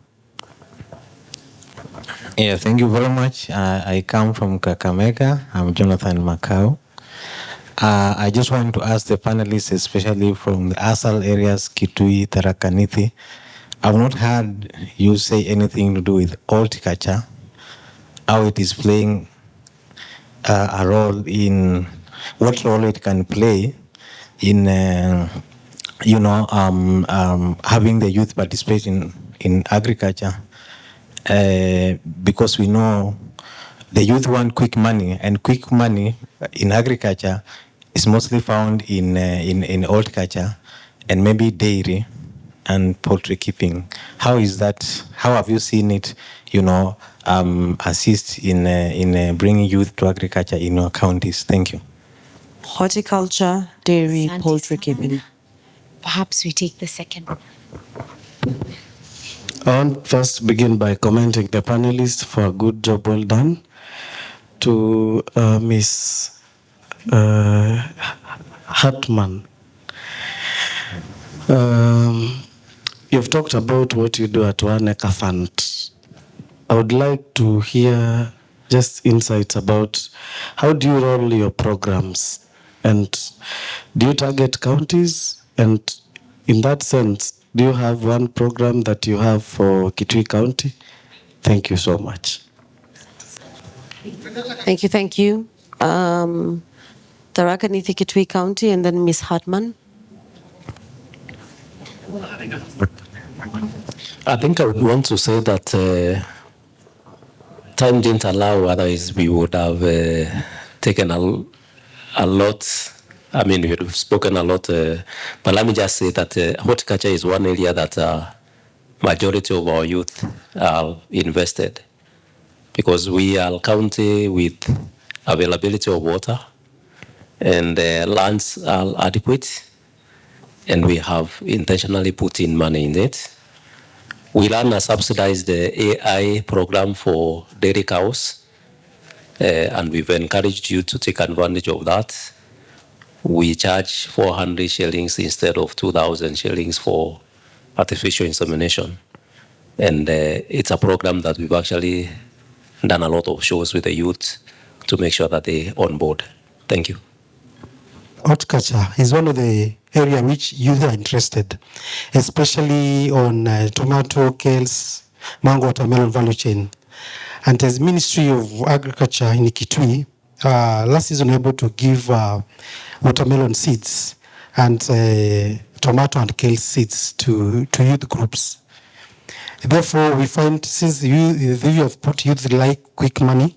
S16: Yeah, thank you very much. I come from Kakamega. I'm Jonathan Macau. I just want to ask the panelists, especially from the ASAL areas, Kitui, Tharaka Nithi. I've not heard you say anything to do with horticulture, how it is playing a role in, what role it can play in, having the youth participate in agriculture. Because we know the youth want quick money, and quick money in agriculture is mostly found in horticulture and maybe dairy and poultry keeping. How is that? How have you seen it, assist in bringing youth to agriculture in your counties? Thank you.
S9: Horticulture, dairy, poultry keeping.
S1: Perhaps we take the second one.
S17: I want first begin by commending the panelists for a good job well done. To Ms. Hartman. You've talked about what you do at One Acre Fund. I would like to hear just insights about how do you roll your programs, and do you target counties? And in that sense, do you have one program that you have for Kitui County? Thank you so much.
S9: Thank you. Tharaka Nithi, Kitui County, and then Ms. Hartman.
S14: I think I would want to say that time didn't allow, otherwise we would have taken a lot. I mean, we would have spoken a lot, but let me just say that horticulture is one area that majority of our youth are invested, because we are a county with availability of water and lands are adequate, and we have intentionally put in money in it. We run a subsidized AI program for dairy cows, and we've encouraged you to take advantage of that. We charge 400 shillings instead of 2,000 shillings for artificial insemination. And it's a program that we've actually done a lot of shows with the youth to make sure that they're on board. Thank you.
S15: Horticulture is one of the areas which youth are interested, especially on tomato, kales, mango, watermelon value chain. And as Ministry of Agriculture in Kitui, last season we were able to give watermelon seeds and tomato and kale seeds to youth groups. Therefore, we find since you have put youth like quick money,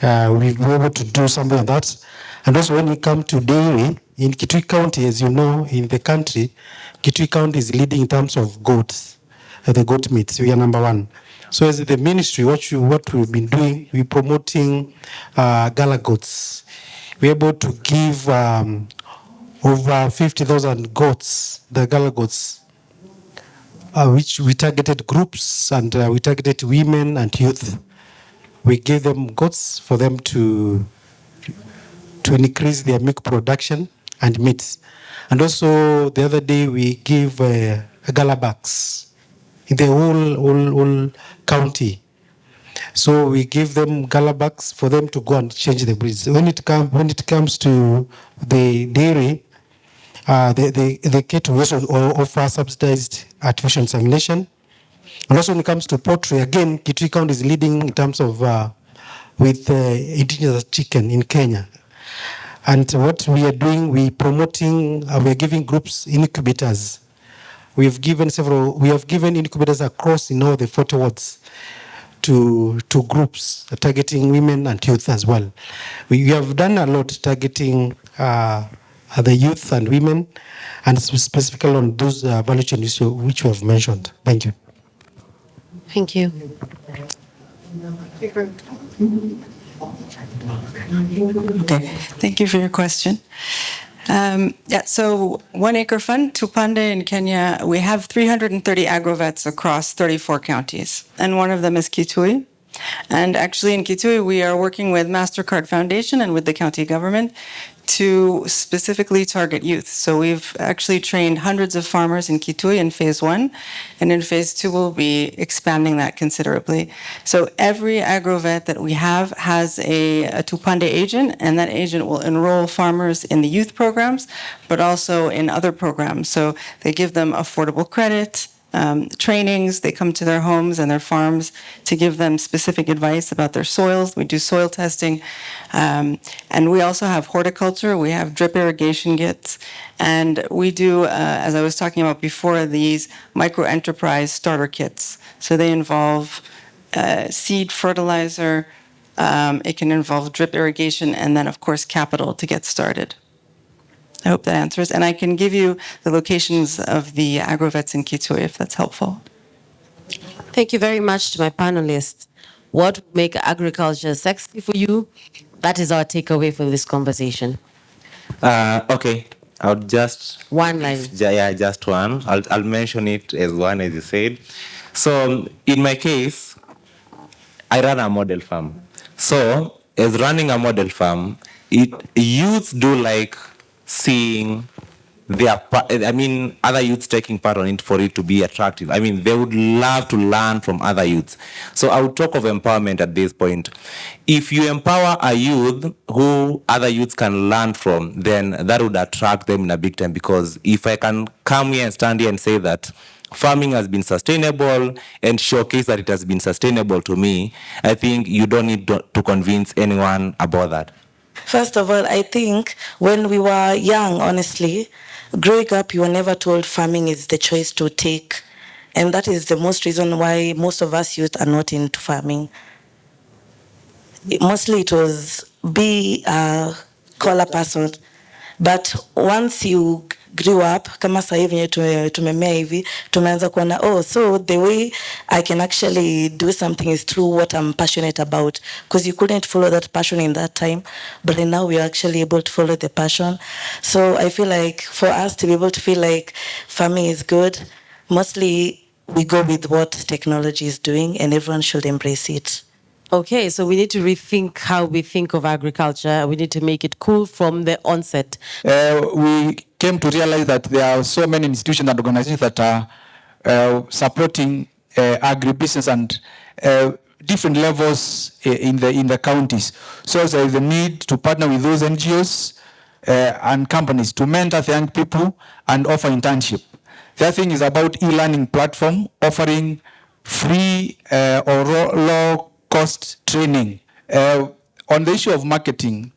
S15: we've been able to do something like that. And also when we come to dairy, in Kitui County, as you know, in the country, Kitui County is leading in terms of goats, the goat meat. We are number one. So as the ministry, what we've been doing, we're promoting gala goats. We're able to give over 50,000 goats, the gala goats, which we targeted groups and we targeted women and youth. We give them goats for them to increase their milk production and meats. And also the other day we give gala bags in the whole county. So we give them gala bags for them to go and change the breeds. When it comes to the dairy, the cattle also offer subsidized artificial insemination. And also when it comes to poultry, again, Kitui County is leading in terms of with indigenous chicken in Kenya. And what we are doing, we are giving groups incubators. We have given incubators across in all the 40 wards to groups targeting women and youth as well. We have done a lot targeting the youth and women, and specifically on those value chains which we have mentioned. Thank you.
S9: Thank you.
S11: Okay, thank you for your question. So 1 Acre Fund, Tupande in Kenya, we have 330 agrovets across 34 counties, and one of them is Kitui. And actually in Kitui, we are working with MasterCard Foundation and with the county government to specifically target youth. So we've actually trained hundreds of farmers in Kitui in phase 1, and in phase 2 we'll be expanding that considerably. So every agrovet that we have has a Tupande agent, and that agent will enroll farmers in the youth programs, but also in other programs. So they give them affordable credit, trainings. They come to their homes and their farms to give them specific advice about their soils. We do soil testing. And we also have horticulture. We have drip irrigation kits. And we do, as I was talking about before, these micro-enterprise starter kits. So they involve seed, fertilizer. It can involve drip irrigation, and then, of course, capital to get started. I hope that answers. And I can give you the locations of the agrovets in Kitui if that's helpful.
S9: Thank you very much to my panelists. What would make agriculture sexy for you? That is our takeaway for this conversation.
S10: Okay, I'll just...
S9: One line.
S10: Yeah, just one. I'll mention it as one, as you said. So in my case, I run a model farm. So as running a model farm, youths do like seeing other youths taking part on it for it to be attractive. I mean, they would love to learn from other youths. So I would talk of empowerment at this point. If you empower a youth who other youths can learn from, then that would attract them in a big time. Because if I can come here and stand here and say that farming has been sustainable and showcase that it has been sustainable to me, I think you don't need to convince anyone about that.
S13: First of all, I think when we were young, honestly, growing up, you were never told farming is the choice to take. And that is the most reason why most of us youth are not into farming. Mostly it was be a collar person. But once you grew up, kama sasa hivi tumemea hivi, tumeanza kuona, oh, so the way I can actually do something is through what I'm passionate about. Because you couldn't follow that passion in that time, but now we are actually able to follow the passion. So I feel like for us to be able to feel like farming is good, mostly we go with what technology is doing, and everyone should embrace it.
S9: Okay, so we need to rethink how we think of agriculture. We need to make it cool from the onset.
S18: We came to realize that there are so many institutions and organizations that are supporting agribusiness and different levels in the counties. So there is a need to partner with those NGOs and companies to mentor the young people and offer internship. The other thing is about e-learning platform, offering free or low cost training. On the issue of marketing,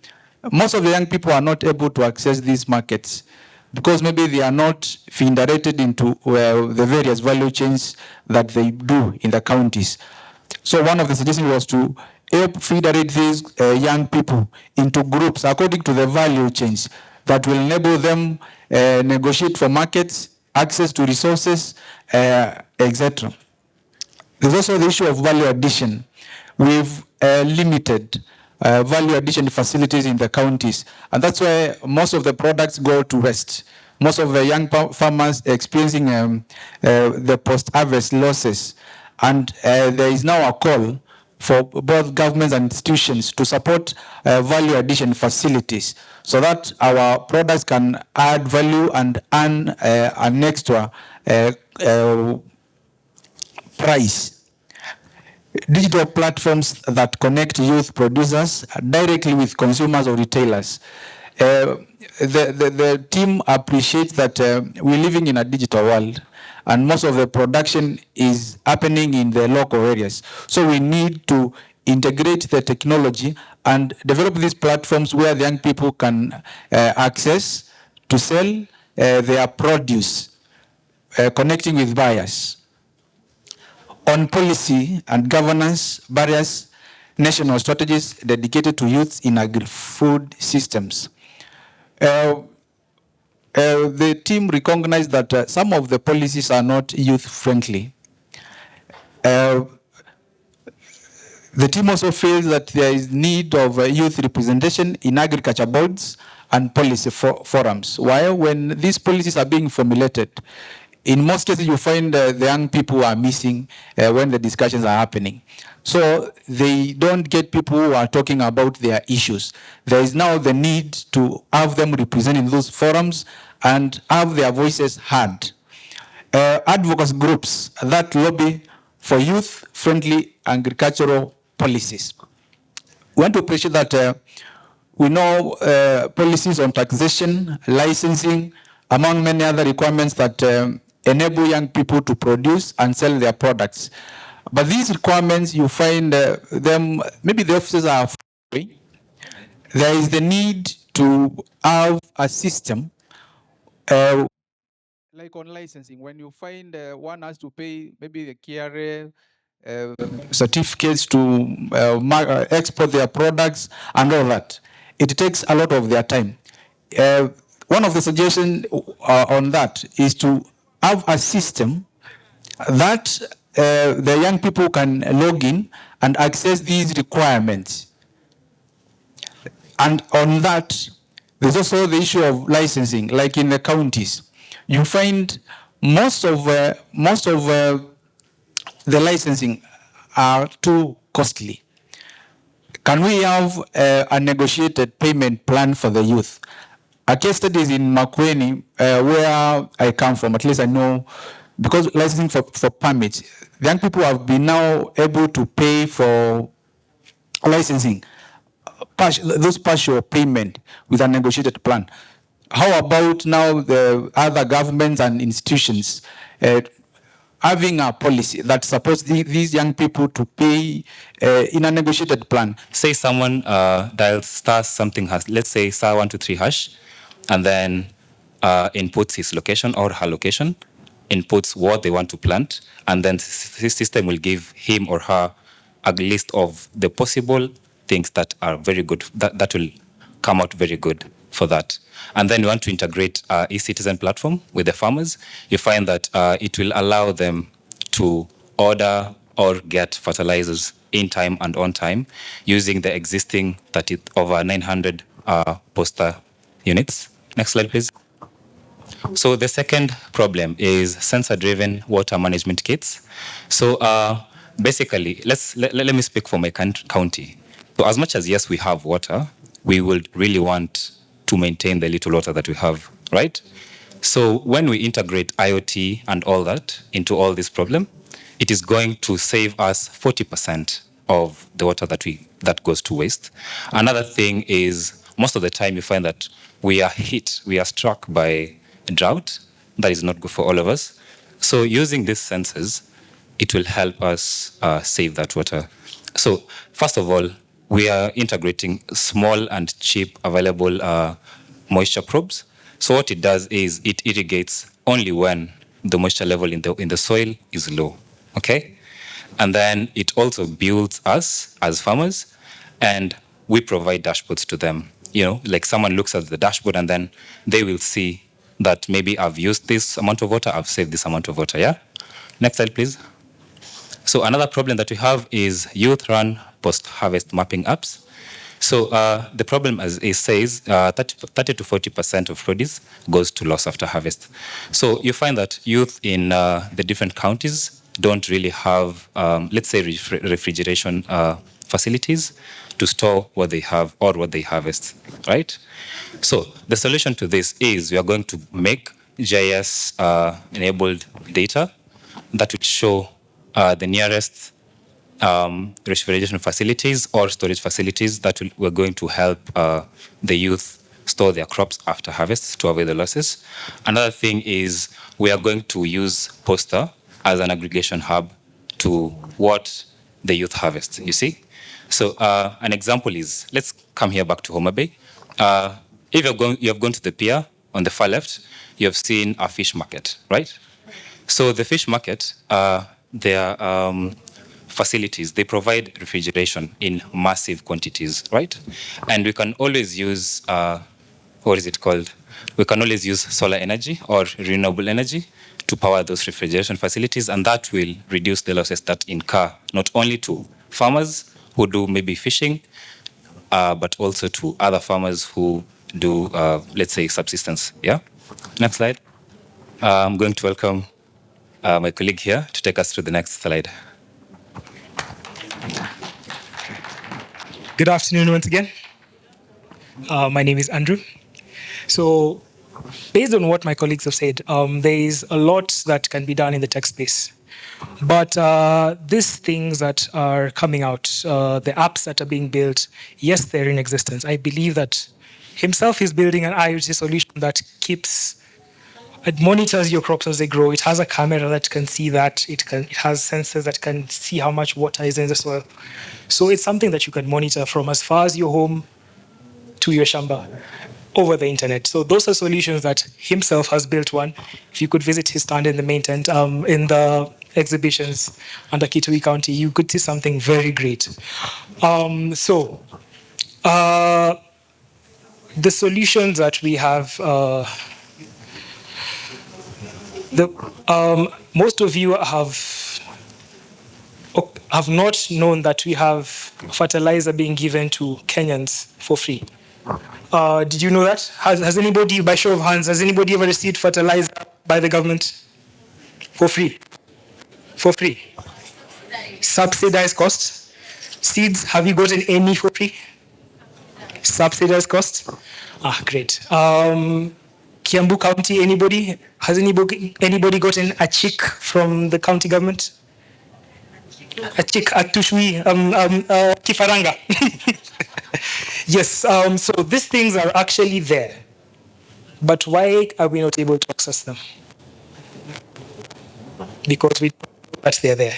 S18: most of the young people are not able to access these markets because maybe they are not federated into the various value chains that they do in the counties. So one of the suggestions was to help federate these young people into groups according to the value chains that will enable them negotiate for markets, access to resources, etc. There's also the issue of value addition. We've limited value addition facilities in the counties, and that's why most of the products go to waste. Most of the young farmers experiencing the post-harvest losses, and there is now a call for both governments and institutions to support value addition facilities so that our products can add value and earn an extra price. Digital platforms that connect youth producers directly with consumers or retailers. The team appreciates that we're living in a digital world and most of the production is happening in the local areas. So we need to integrate the technology and develop these platforms where the young people can access to sell their produce, connecting with buyers. On policy and governance, various national strategies dedicated to youth in agri-food systems. The team recognized that some of the policies are not youth-friendly. The team also feels that there is need of youth representation in agriculture boards and policy forums. While when these policies are being formulated, in most cases you find the young people are missing when the discussions are happening. So they don't get people who are talking about their issues. There is now the need to have them represent in those forums and have their voices heard. Advocacy groups that lobby for youth-friendly agricultural policies. We want to appreciate that we know policies on taxation, licensing, among many other requirements that enable young people to produce and sell their products. But these requirements, you find them, maybe the officers are free. There is the need to have a system like on licensing, when you find one has to pay maybe the KRA certificates to export their products and all that. It takes a lot of their time. One of the suggestions on that is to have a system that the young people can log in and access these requirements. And on that, there's also the issue of licensing, like in the counties. You find most of the licensing are too costly. Can we have a negotiated payment plan for the youth? A case study is in Makueni, where I come from. At least I know, because licensing for permits, the young people have been now able to pay for licensing, those partial payment with a negotiated plan. How about now the other governments and institutions having a policy that supports these young people to pay in a negotiated plan?
S19: Say someone dials star something hash, let's say star 123 hash, and then inputs his location or her location, inputs what they want to plant, and then this system will give him or her a list of the possible things that are very good, that will come out very good for that. And then you want to integrate e-citizen platform with the farmers. You find that it will allow them to order or get fertilizers in time and on time using the existing over 900 poster units. Next slide, please. So the second problem is sensor-driven water management kits. So basically, let me speak for my county. So as much as, yes, we have water, we would really want to maintain the little water that we have, right? So when we integrate IoT and all that into all this problem, it is going to save us 40% of the water that goes to waste. Another thing is, most of the time you find that we are struck by a drought that is not good for all of us. So using these sensors, it will help us save that water. So first of all, we are integrating small and cheap available moisture probes. So what it does is it irrigates only when the moisture level in the soil is low, okay? And then it also builds us as farmers, and we provide dashboards to them. You know, like someone looks at the dashboard and then they will see that maybe I've used this amount of water, I've saved this amount of water, yeah? Next slide, please. So another problem that we have is youth-run post-harvest mapping apps. So the problem, as it says, 30 to 40% of produce goes to loss after harvest. So you find that youth in the different counties don't really have, let's say, refrigeration facilities to store what they have or what they harvest, right? So the solution to this is we are going to make GIS-enabled data that would show the nearest refrigeration facilities or storage facilities that were going to help the youth store their crops after harvest to avoid the losses. Another thing is we are going to use Poster as an aggregation hub to what the youth harvest, you see? So an example is, let's come here back to Homa Bay. If you have gone to the pier on the far left, you have seen a fish market, right? So the fish market, their facilities, they provide refrigeration in massive quantities, right? And we can always use, what is it called? We can always use solar energy or renewable energy to power those refrigeration facilities, and that will reduce the losses that incur not only to farmers who do maybe fishing, but also to other farmers who do, let's say, subsistence. Yeah? Next slide. I'm going to welcome my colleague here to take us through the next slide.
S20: Good afternoon once again. My name is Andrew. So based on what my colleagues have said, there is a lot that can be done in the tech space. But these things that are coming out, the apps that are being built, yes, they're in existence. I believe that himself is building an IoT solution that it monitors your crops as they grow. It has a camera that can see that. It has sensors that can see how much water is in the soil. So it's something that you can monitor from as far as your home to your shamba over the internet. So those are solutions that himself has built one. If you could visit his stand in the main tent, in the exhibitions under Kitui County, you could see something very great. The solutions that we have, most of you have not known that we have fertilizer being given to Kenyans for free. Did you know that? Has anybody, by show of hands, has anybody ever received fertilizer by the government for free? For free. Subsidized cost. Seeds, have you gotten any for free? Subsidized cost. Great. Kiambu County, anybody? Has anybody gotten a chick from the county government? A chick, a tushui, kifaranga. Yes, so these things are actually there. But why are we not able to access them? Because we know that they're there.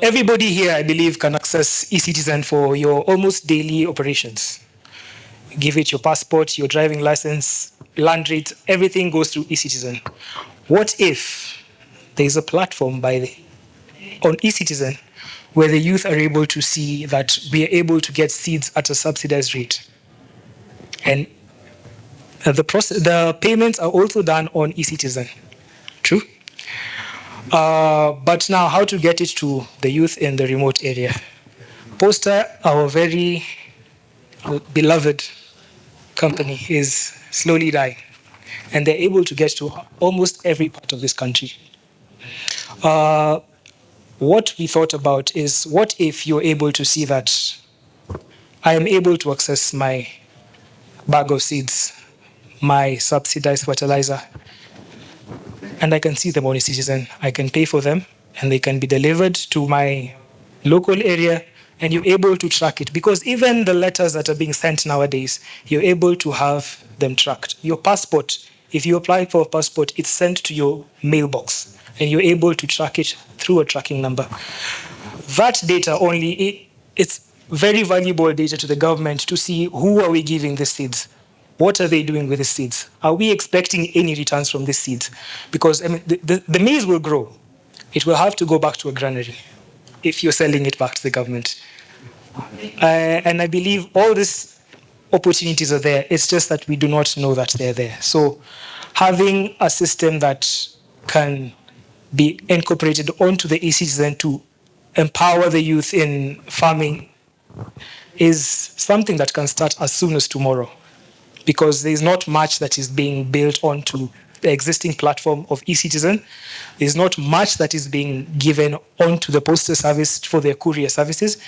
S20: Everybody here, I believe, can access eCitizen for your almost daily operations. Give it your passport, your driving license, land rate, everything goes through eCitizen. What if there is a platform on eCitizen where the youth are able to see that we are able to get seeds at a subsidized rate? And the payments are also done on eCitizen. True? But now, how to get it to the youth in the remote area? Poster, our very beloved company, is slowly dying. And they're able to get to almost every part of this country. What we thought about is, what if you're able to see that I am able to access my bag of seeds, my subsidized fertilizer, and I can see them on eCitizen. I can pay for them, and they can be delivered to my local area, and you're able to track it. Because even the letters that are being sent nowadays, you're able to have them tracked. Your passport, if you apply for a passport, it's sent to your mailbox, and you're able to track it through a tracking number. That data it's very valuable data to the government to see who are we giving the seeds. What are they doing with the seeds? Are we expecting any returns from these seeds? Because the maize will grow. It will have to go back to a granary if you're selling it back to the government. And I believe all these opportunities are there. It's just that we do not know that they're there. So having a system that can be incorporated onto the eCitizen to empower the youth in farming is something that can start as soon as tomorrow, because there's not much that is being built onto the existing platform of eCitizen. There's not much that is being given onto the postal service for their courier services.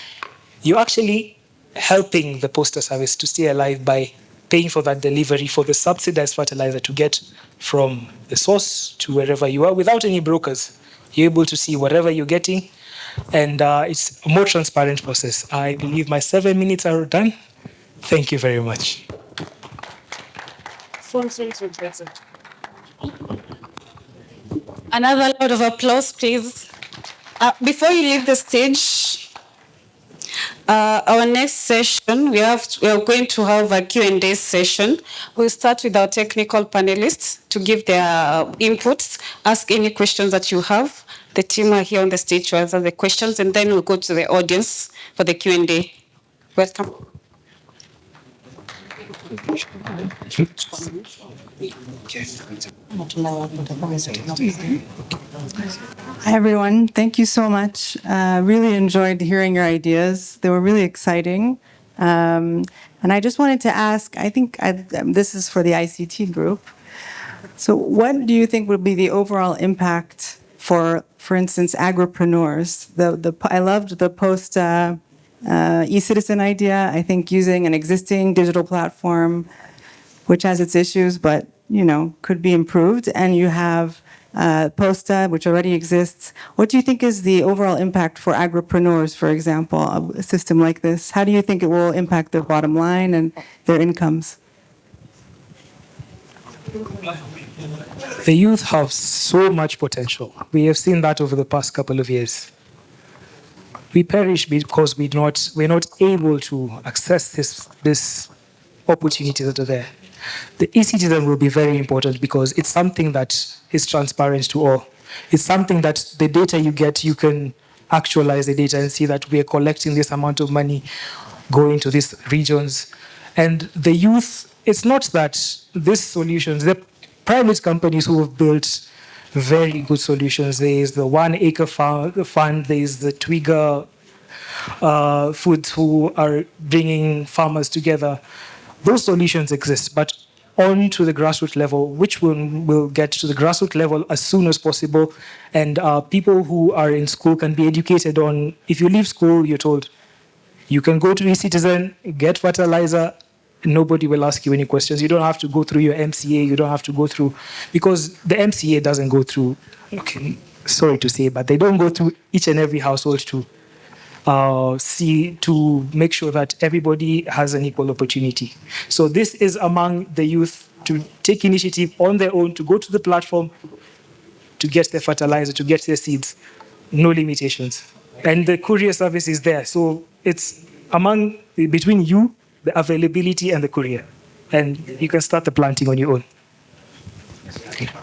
S20: You're actually helping the postal service to stay alive by paying for that delivery for the subsidized fertilizer to get from the source to wherever you are without any brokers. You're able to see whatever you're getting, and it's a more transparent process. I believe my 7 minutes are done. Thank you very much.
S7: Another round of applause, please. Before you leave the stage, our next session, we are going to have a Q&A session. We'll start with our technical panelists to give their inputs, ask any questions that you have. The team are here on the stage to answer the questions, and then we'll go to the audience for the Q&A. Welcome.
S11: Hi, everyone. Thank you so much. Really enjoyed hearing your ideas. They were really exciting. And I just wanted to ask, this is for the ICT group. So what do you think would be the overall impact for instance, agripreneurs? I loved the post e-citizen idea. I think using an existing digital platform, which has its issues, but could be improved, and you have Posta, which already exists. What do you think is the overall impact for agripreneurs, for example, a system like this? How do you think it will impact their bottom line and their incomes?
S20: The youth have so much potential. We have seen that over the past couple of years. We perish because we're not able to access this opportunities that are there. The e-citizen will be very important because it's something that is transparent to all. It's something that the data you get, you can actualize the data and see that we are collecting this amount of money going to these regions. And the youth, it's not that these solutions, the private companies who have built very good solutions. There is the 1 Acre Fund, there is the Twiga Foods who are bringing farmers together. Those solutions exist, but on to the grassroots level, which will get to the grassroots level as soon as possible. And people who are in school can be educated on, if you leave school, you're told, you can go to eCitizen, get fertilizer, nobody will ask you any questions. You don't have to go through your MCA, you don't have to go through, because the MCA doesn't go through, okay, sorry to say, but they don't go through each and every household to make sure that everybody has an equal opportunity. So this is among the youth to take initiative on their own, to go to the platform, to get their fertilizer, to get their seeds, no limitations. And the courier service is there. So it's between you, the availability, and the courier. And you can start the planting on your own.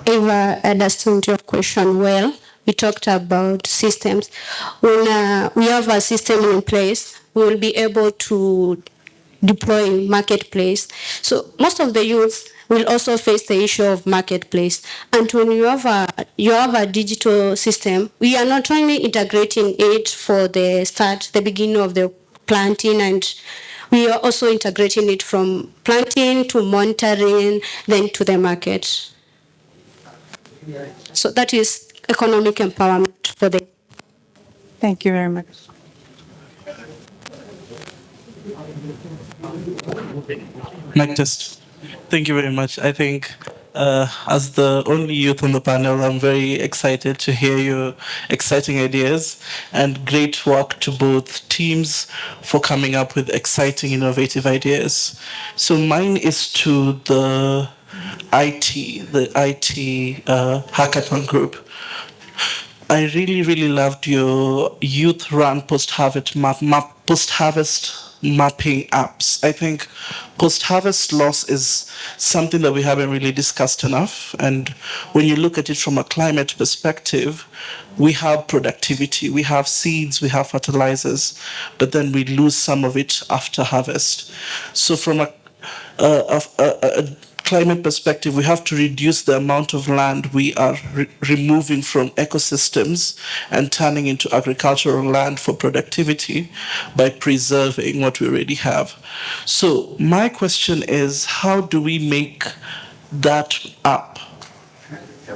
S21: If I understood your question well, we talked about systems. When we have a system in place, we will be able to deploy marketplace. So most of the youth will also face the issue of marketplace. And when you have a digital system, we are not only integrating it for the start, the beginning of the planting, and we are also integrating it from planting to monitoring, then to the market. So that is economic empowerment for the.
S11: Thank you very much.
S22: Mic test. Thank you very much. I think as the only youth on the panel, I'm very excited to hear your exciting ideas, and great work to both teams for coming up with exciting, innovative ideas. So mine is to the IT hackathon group. I really, really loved your youth-run post-harvest mapping apps. I think post-harvest loss is something that we haven't really discussed enough. And when you look at it from a climate perspective, we have productivity, we have seeds, we have fertilizers, but then we lose some of it after harvest. So from a climate perspective, we have to reduce the amount of land we are removing from ecosystems and turning into agricultural land for productivity by preserving what we already have. So my question is, how do we make that app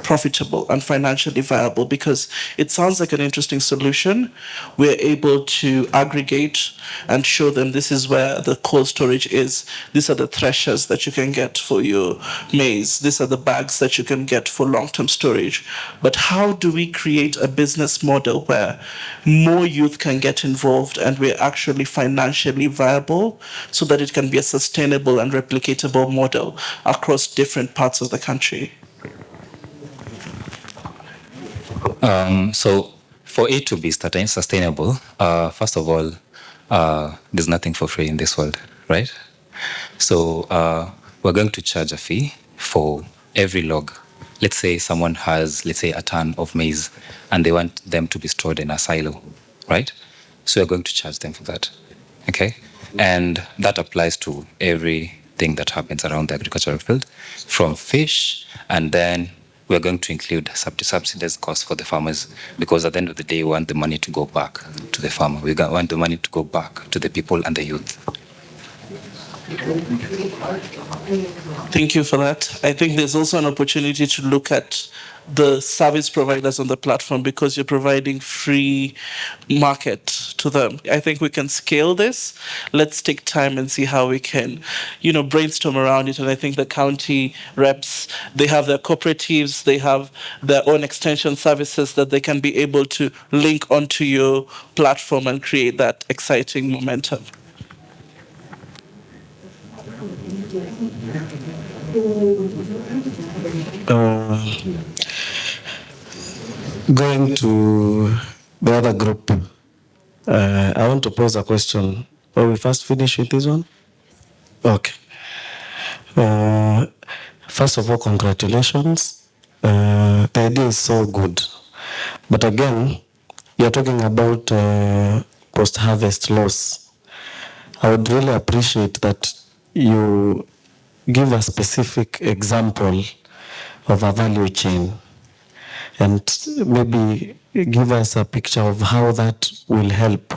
S22: profitable and financially viable? Because it sounds like an interesting solution. We're able to aggregate and show them this is where the cold storage is. These are the threshers that you can get for your maize. These are the bags that you can get for long-term storage. But how do we create a business model where more youth can get involved and we're actually financially viable so that it can be a sustainable and replicatable model across different parts of the country?
S19: So for it to be sustainable, first of all, there's nothing for free in this world, right? So we're going to charge a fee for every log. Let's say someone has, let's say, a ton of maize and they want them to be stored in a silo, right? So we're going to charge them for that, okay? And that applies to everything that happens around the agricultural field, from fish, and then we're going to include subsidized costs for the farmers, because at the end of the day, we want the money to go back to the farmer. We want the money to go back to the people and the youth.
S22: Thank you for that. I think there's also an opportunity to look at the service providers on the platform, because you're providing free market to them. I think we can scale this. Let's take time and see how we can, brainstorm around it. And I think the county reps, they have their cooperatives, they have their own extension services that they can be able to link onto your platform and create that exciting momentum.
S17: Going to the other group, I want to pose a question. Will we first finish with this one? Okay. First of all, congratulations. The idea is so good. But again, you're talking about post-harvest loss. I would really appreciate that you give a specific example of a value chain and maybe give us a picture of how that will help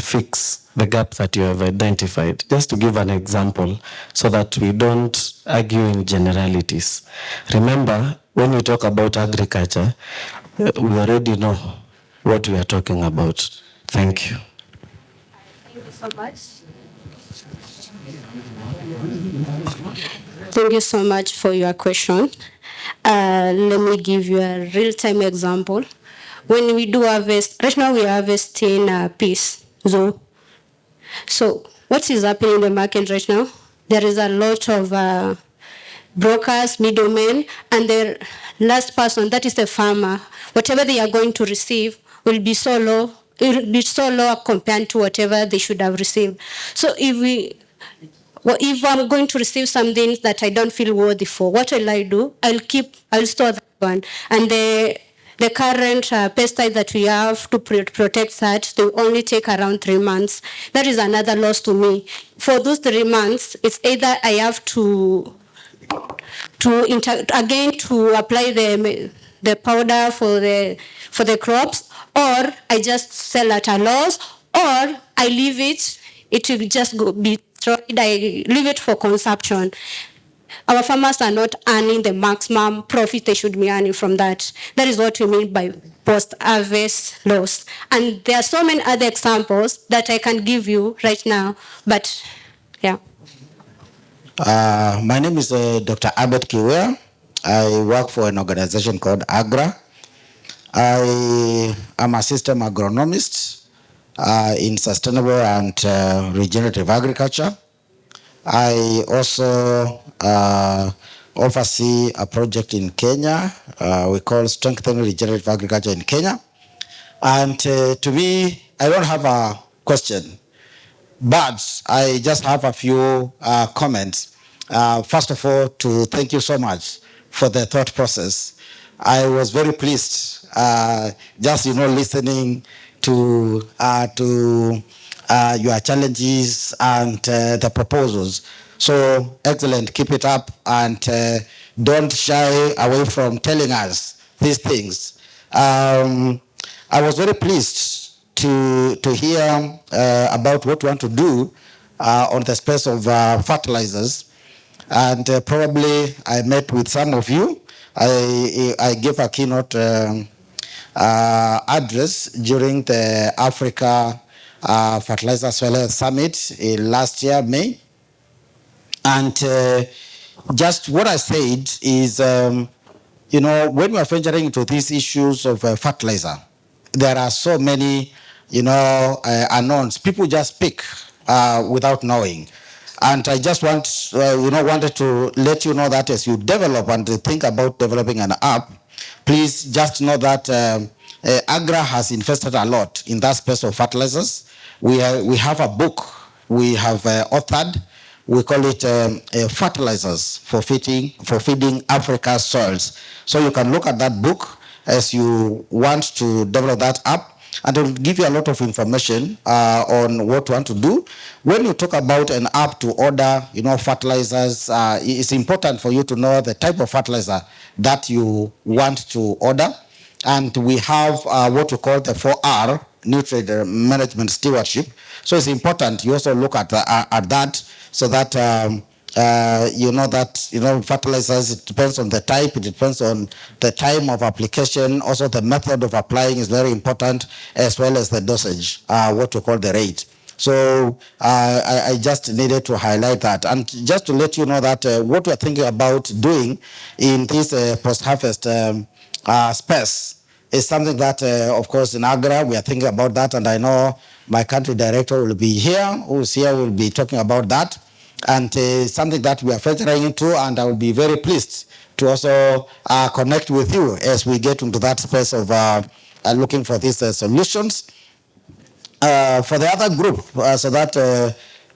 S17: fix the gap that you have identified. Just to give an example so that we don't argue in generalities. Remember, when we talk about agriculture, we already know what we are talking about. Thank you.
S21: Thank you so much. Thank you so much for your question. Let me give you a real-time example. When we do harvest, right now we are harvesting peas. So what is happening in the market right now? There is a lot of brokers, middlemen, and the last person, that is the farmer. Whatever they are going to receive will be so low. It will be so low compared to whatever they should have received. So if I'm going to receive something that I don't feel worthy for, what will I do? I'll store that one. And the current pesticide that we have to protect that, they only take around 3 months. That is another loss to me. For those 3 months, it's either I have to apply the powder for the crops, or I just sell at a loss, or I leave it. It will just be destroyed. I leave it for consumption. Our farmers are not earning the maximum profit they should be earning from that. That is what we mean by post-harvest loss. And there are so many other examples that I can give you right now, but yeah.
S12: My name is Dr. Albert Kiwea. I work for an organization called AGRA. I am a system agronomist in sustainable and regenerative agriculture. I also oversee a project in Kenya we call Strengthening Regenerative Agriculture in Kenya. And to me, I don't have a question, but I just have a few comments. First of all, to thank you so much for the thought process. I was very pleased just, listening to your challenges and the proposals. So excellent, keep it up, and don't shy away from telling us these things. I was very pleased to hear about what you want to do on the space of fertilizers. And probably I met with some of you, I gave a keynote address during the Africa Fertilizer Soil Health Summit last year, May. And just what I said is, you know, when we are venturing into these issues of fertilizer, there are so many, you know, unknowns. People just speak without knowing. And I just wanted to let you know that as you develop and think about developing an app, please just know that AGRA has invested a lot in that space of fertilizers. We have a book we have authored. We call it fertilizers for feeding Africa's soils. So you can look at that book as you want to develop that app, and it will give you a lot of information on what you want to do. When you talk about an app to order, you know, fertilizers, it's important for you to know the type of fertilizer that you want to order. And we have what we call the 4R, nutrient management stewardship. So it's important you also look at that, so that you know that, you know, fertilizers, it depends on the type, it depends on the time of application. Also the method of applying is very important, as well as the dosage, what we call the rate. So I just needed to highlight that. And just to let you know that what we're thinking about doing in this post-harvest space is something that, of course, in AGRA, we are thinking about that. And I know my country director will be here, who's here, will be talking about that. And something that we are venturing into, and I will be very pleased to also connect with you as we get into that space of looking for these solutions. For the other group, so that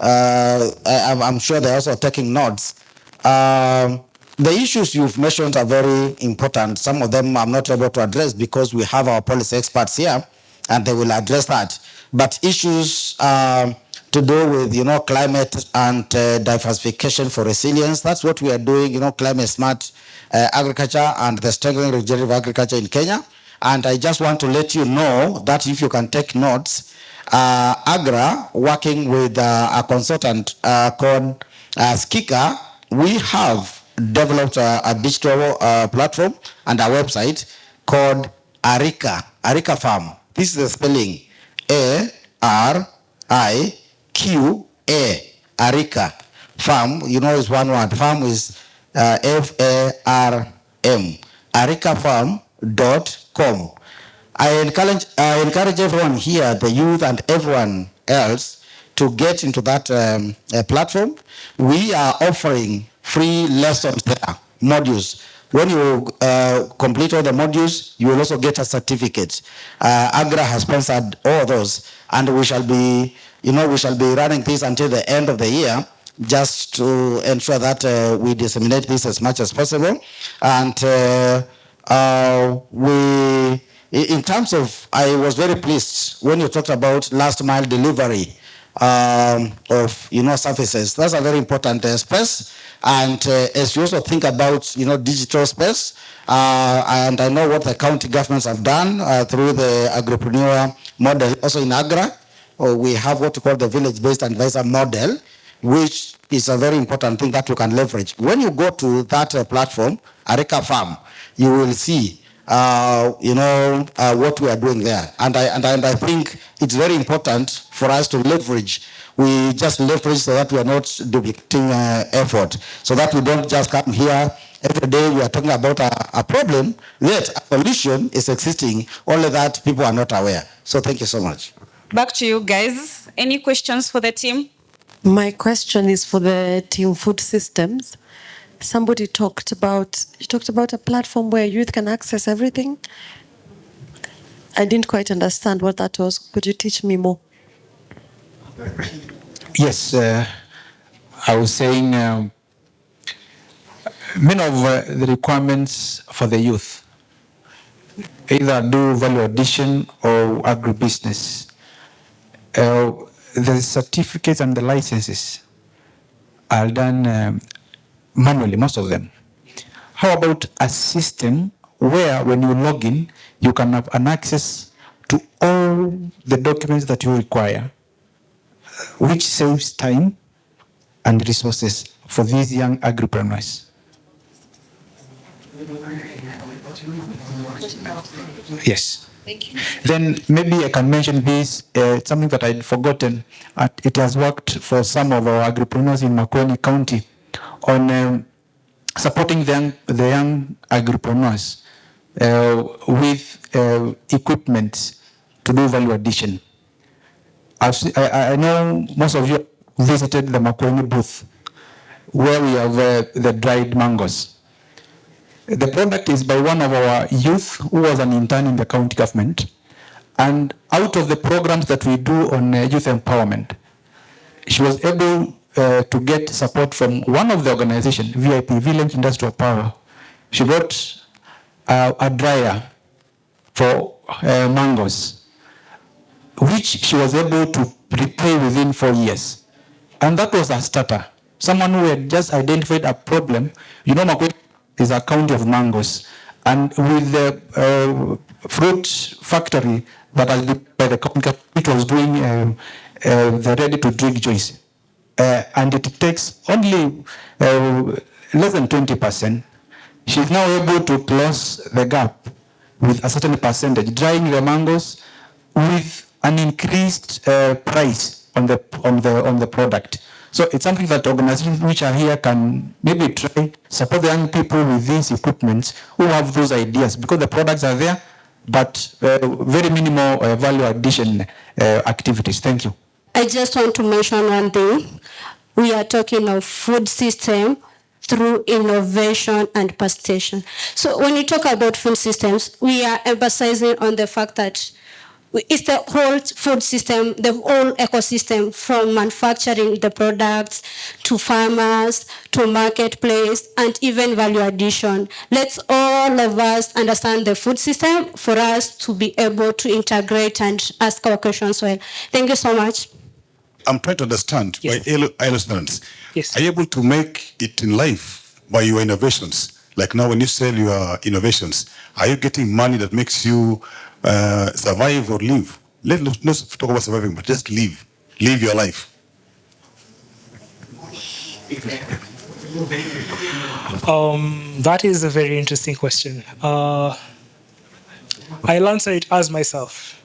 S12: I'm sure they're also taking notes. The issues you've mentioned are very important. Some of them I'm not able to address because we have our policy experts here, and they will address that. But issues to do with, you know, climate and diversification for resilience, that's what we are doing, you know, climate smart agriculture and the strengthening regenerative agriculture in Kenya. And I just want to let you know that if you can take notes, AGRA, working with a consultant called Skika, we have developed a digital platform and a website called ARIKA Farm. This is the spelling A-R-I-Q-A, ARIKA Farm. You know, it's one word. Farm is F-A-R-M, arikafarm.com. I encourage everyone here, the youth and everyone else, to get into that platform. We are offering free lessons there, modules. When you complete all the modules, you will also get a certificate. AGRA has sponsored all those, and we shall be, you know, we shall be running this until the end of the year, just to ensure that we disseminate this as much as possible. And in terms of, I was very pleased when you talked about last mile delivery of, you know, services. That's a very important space. And as you also think about, you know, digital space, and I know what the county governments have done through the agripreneur model. Also in AGRA, we have what we call the village-based advisor model, which is a very important thing that you can leverage. When you go to that platform, ARIKA Farm, you will see you know, what we are doing there. And I think it's very important for us to leverage. We just leverage so that we are not duplicating effort, so that we don't just come here every day we are talking about a problem, yet a solution is existing, only that people are not aware. So thank you so much.
S7: Back to you guys. Any questions for the team?
S9: My question is for the team food systems. Somebody talked about a platform where youth can access everything. I didn't quite understand what that was. Could you teach me more?
S18: Yes, I was saying many of the requirements for the youth either do value addition or agribusiness. The certificates and the licenses are done manually, most of them. How about a system where when you log in, you can have an access to all the documents that you require, which saves time and resources for these young agripreneurs? Yes.
S21: Thank you.
S18: Then maybe I can mention this, something that I'd forgotten. It has worked for some of our agripreneurs in Makueni County on supporting the young agripreneurs with equipment to do value addition. I know most of you visited the Makueni booth where we have the dried mangoes. The product is by one of our youth who was an intern in the county government. And out of the programs that we do on youth empowerment, she was able to get support from one of the organizations, VIP, Village Industrial Power. She got a dryer for mangoes, which she was able to repay within 4 years. And that was a starter. Someone who had just identified a problem. You know, Makueni is a county of mangoes. And with the fruit factory that has been by the county, it was doing the ready-to-drink juice. And it takes only less than 20%. She's now able to close the gap with a certain percentage, drying the mangoes with an increased price on the product. So it's something that organizations which are here can maybe try, support the young people with these equipments who have those ideas, because the products are there, but very minimal value addition activities. Thank you.
S21: I just want to mention one thing. We are talking of food system through innovation and participation. So when we talk about food systems, we are emphasizing on the fact that it's the whole food system, the whole ecosystem, from manufacturing the products to farmers, to marketplace, and even value addition. Let's all of us understand the food system for us to be able to integrate and ask our questions well. Thank you so much.
S3: I'm trying to understand, yes, by ILO students.
S20: Yes.
S3: Are you able to make it in life by your innovations? Like now when you sell your innovations, are you getting money that makes you survive or live? Let's not talk about surviving, but just live. Live your life.
S20: That is a very interesting question. I'll answer it as myself.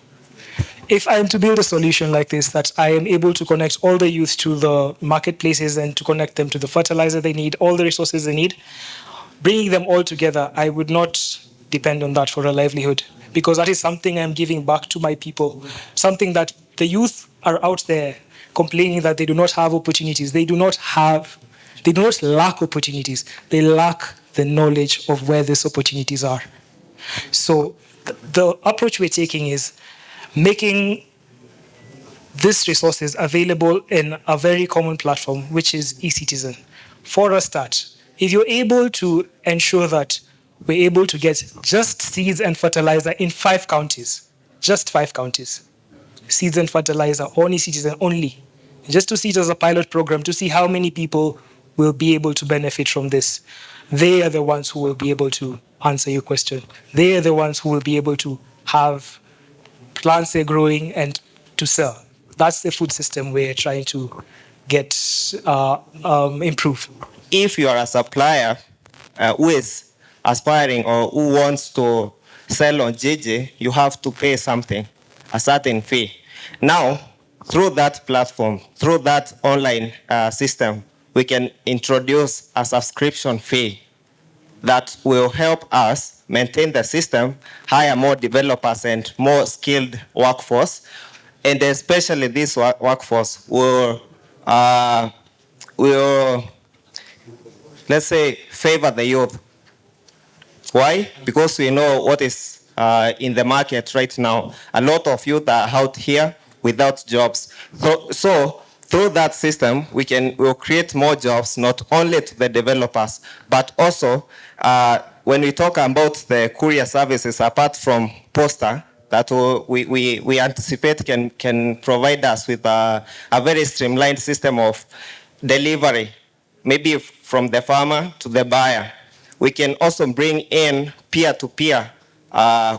S20: If I am to build a solution like this, that I am able to connect all the youth to the marketplaces and to connect them to the fertilizer they need, all the resources they need, bringing them all together, I would not depend on that for a livelihood, because that is something I'm giving back to my people, something that the youth are out there complaining that they do not have opportunities. They do not lack opportunities. They lack the knowledge of where these opportunities are. So the approach we're taking is making these resources available in a very common platform, which is e-citizen. For a start, if you're able to ensure that we're able to get just seeds and fertilizer in 5 counties, just 5 counties, seeds and fertilizer on e-citizen only, just to see it as a pilot program, to see how many people will be able to benefit from this. They are the ones who will be able to answer your question. They are the ones who will be able to have plants they're growing and to sell. That's the food system we're trying to get improve.
S6: If you are a supplier who is aspiring or who wants to sell on JJ, you have to pay something, a certain fee. Now, through that platform, through that online system, we can introduce a subscription fee that will help us maintain the system, hire more developers and more skilled workforce, and especially this workforce will, let's say, favor the youth. Why? Because we know what is in the market right now. A lot of youth are out here without jobs. So through that system, we'll create more jobs, not only to the developers, but also when we talk about the courier services, apart from poster, that we anticipate can provide us with a very streamlined system of delivery, maybe from the farmer to the buyer. We can also bring in peer-to-peer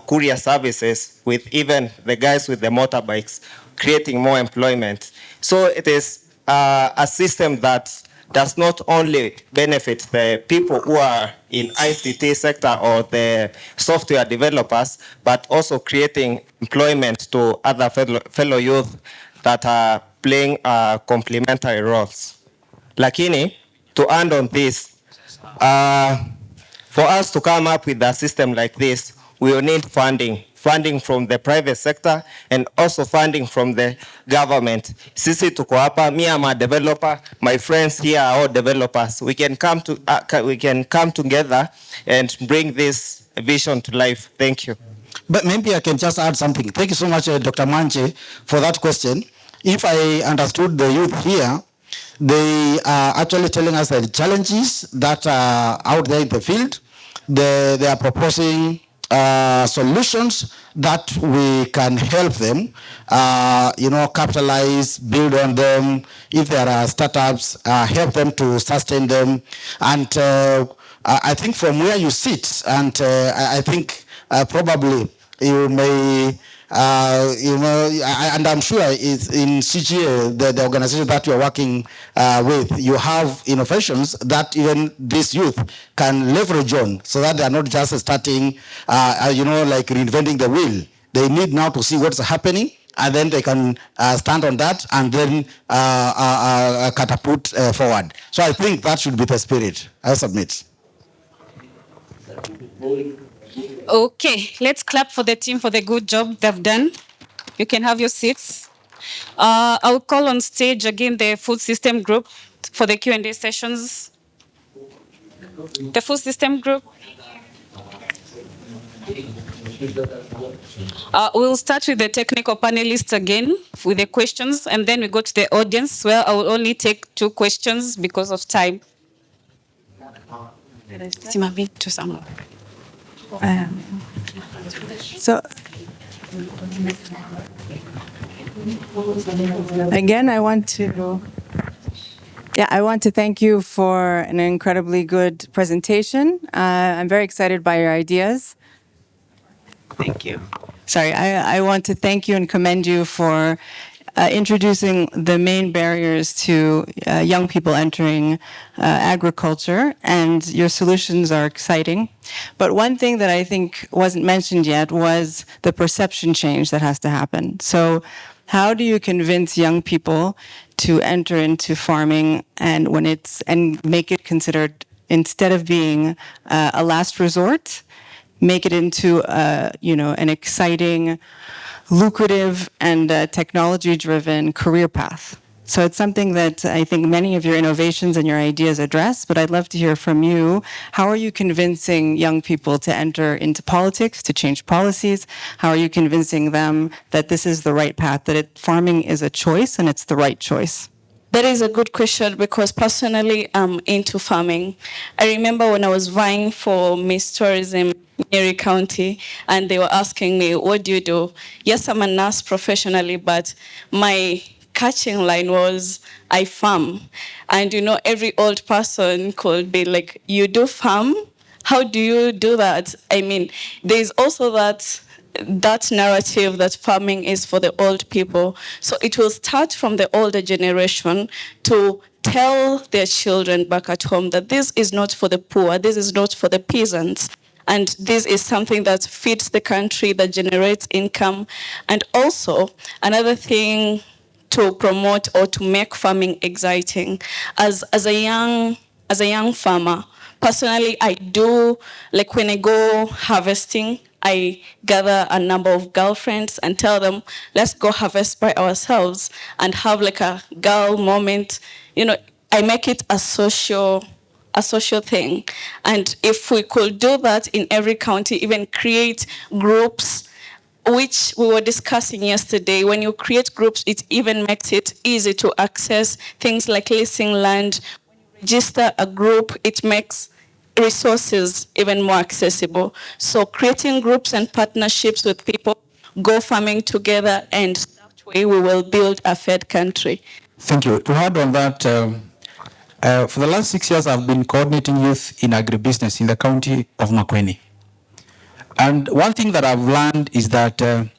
S6: courier services with even the guys with the motorbikes, creating more employment. So it is a system that does not only benefit the people who are in ICT sector or the software developers, but also creating employment to other fellow youth that are playing complementary roles. Lakini, to end on this, for us to come up with a system like this, we will need funding from the private sector and also funding from the government. Sisi tuko hapa, me I'm a developer, my friends here are all developers. We can come together and bring this vision to life. Thank you.
S12: But maybe I can just add something. Thank you so much, Dr. Manche, for that question. If I understood the youth here, they are actually telling us the challenges that are out there in the field. They are proposing solutions that we can help them, capitalize, build on them. If there are startups, help them to sustain them. And I think from where you sit, and I think probably you may, and I'm sure it's in CGA, the organization that you're working with, you have innovations that even this youth can leverage on, so that they are not just starting, like reinventing the wheel. They need now to see what's happening, and then they can stand on that and then catapult forward. So I think that should be the spirit. I submit.
S7: Okay, let's clap for the team for the good job they've done. You can have your seats. I'll call on stage again the food system group for the Q&A sessions. The food system group. We'll start with the technical panelists again with the questions, and then we go to the audience, where I will only take 2 questions because of time.
S11: So, again, I want to thank you for an incredibly good presentation. I'm very excited by your ideas. Thank you. Sorry, I want to thank you and commend you for introducing the main barriers to young people entering agriculture, and your solutions are exciting. But one thing that I think wasn't mentioned yet was the perception change that has to happen. So how do you convince young people to enter into farming and make it considered, instead of being a last resort, make it into an exciting, lucrative, and technology-driven career path? So it's something that I think many of your innovations and your ideas address, but I'd love to hear from you. How are you convincing young people to enter into politics, to change policies? How are you convincing them that this is the right path, that farming is a choice and it's the right choice?
S7: That is a good question, because personally I'm into farming. I remember when I was vying for Miss Tourism in Erie County, and they were asking me, what do you do? Yes, I'm a nurse professionally, but my catching line was, I farm. And every old person could be like, you do farm? How do you do that? I mean, there's also that narrative that farming is for the old people. So it will start from the older generation to tell their children back at home that this is not for the poor, this is not for the peasants. And this is something that feeds the country, that generates income. And also, another thing to promote or to make farming exciting. As a young farmer, personally, I do, like when I go harvesting, I gather a number of girlfriends and tell them, let's go harvest by ourselves and have like a girl moment. I make it a social thing. And if we could do that in every county, even create groups, which we were discussing yesterday. When you create groups, it even makes it easy to access things like leasing land. When you register a group, it makes resources even more accessible. So creating groups and partnerships with people, go farming together, and that way we will build a fed country.
S18: Thank you. To add on that, for the last 6 years, I've been coordinating youth in agribusiness in the county of Makueni. And one thing that I've learned is that the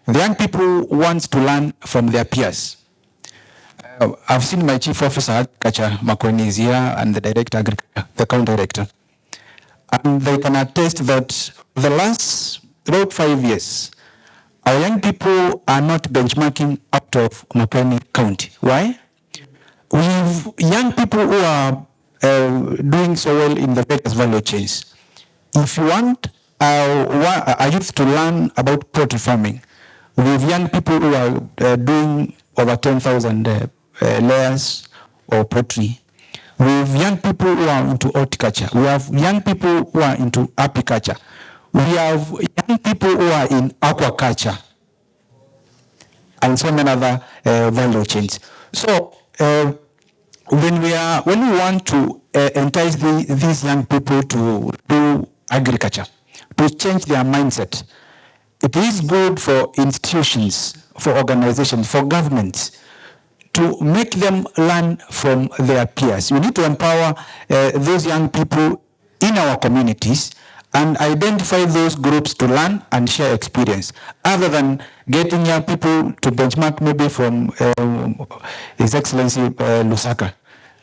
S18: young people want to learn from their peers. I've seen my chief officer agriculture, Makweni, is here, and the director agriculture, the county director. And they can attest that the last about 5 years, our young people are not benchmarking out of Makweni County. Why? We have young people who are doing so well in the various value chains. If you want a youth to learn about poultry farming, we have young people who are doing over 10,000 layers of poultry. We have young people who are into horticulture. We have young people who are into apiculture. We have young people who are in aquaculture and so many other value chains. So when we want to entice these young people to do agriculture, to change their mindset, it is good for institutions, for organizations, for governments to make them learn from their peers. We need to empower those young people in our communities and identify those groups to learn and share experience, other than getting young people to benchmark maybe from His Excellency Lusaka.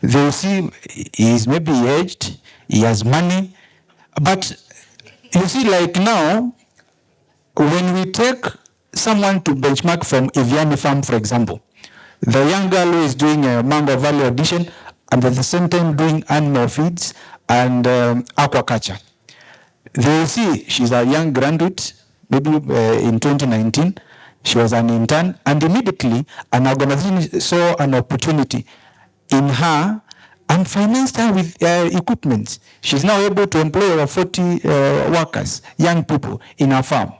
S18: They'll see he's maybe aged, he has money, but you see, like now, when we take someone to benchmark from Iviani Farm, for example, the young girl who is doing a mango value addition and at the same time doing animal feeds and aquaculture, they will see she's a young graduate, maybe in 2019, she was an intern, and immediately an organization saw an opportunity in her and financed her with equipment. She's now able to employ over 40 workers, young people in her farm.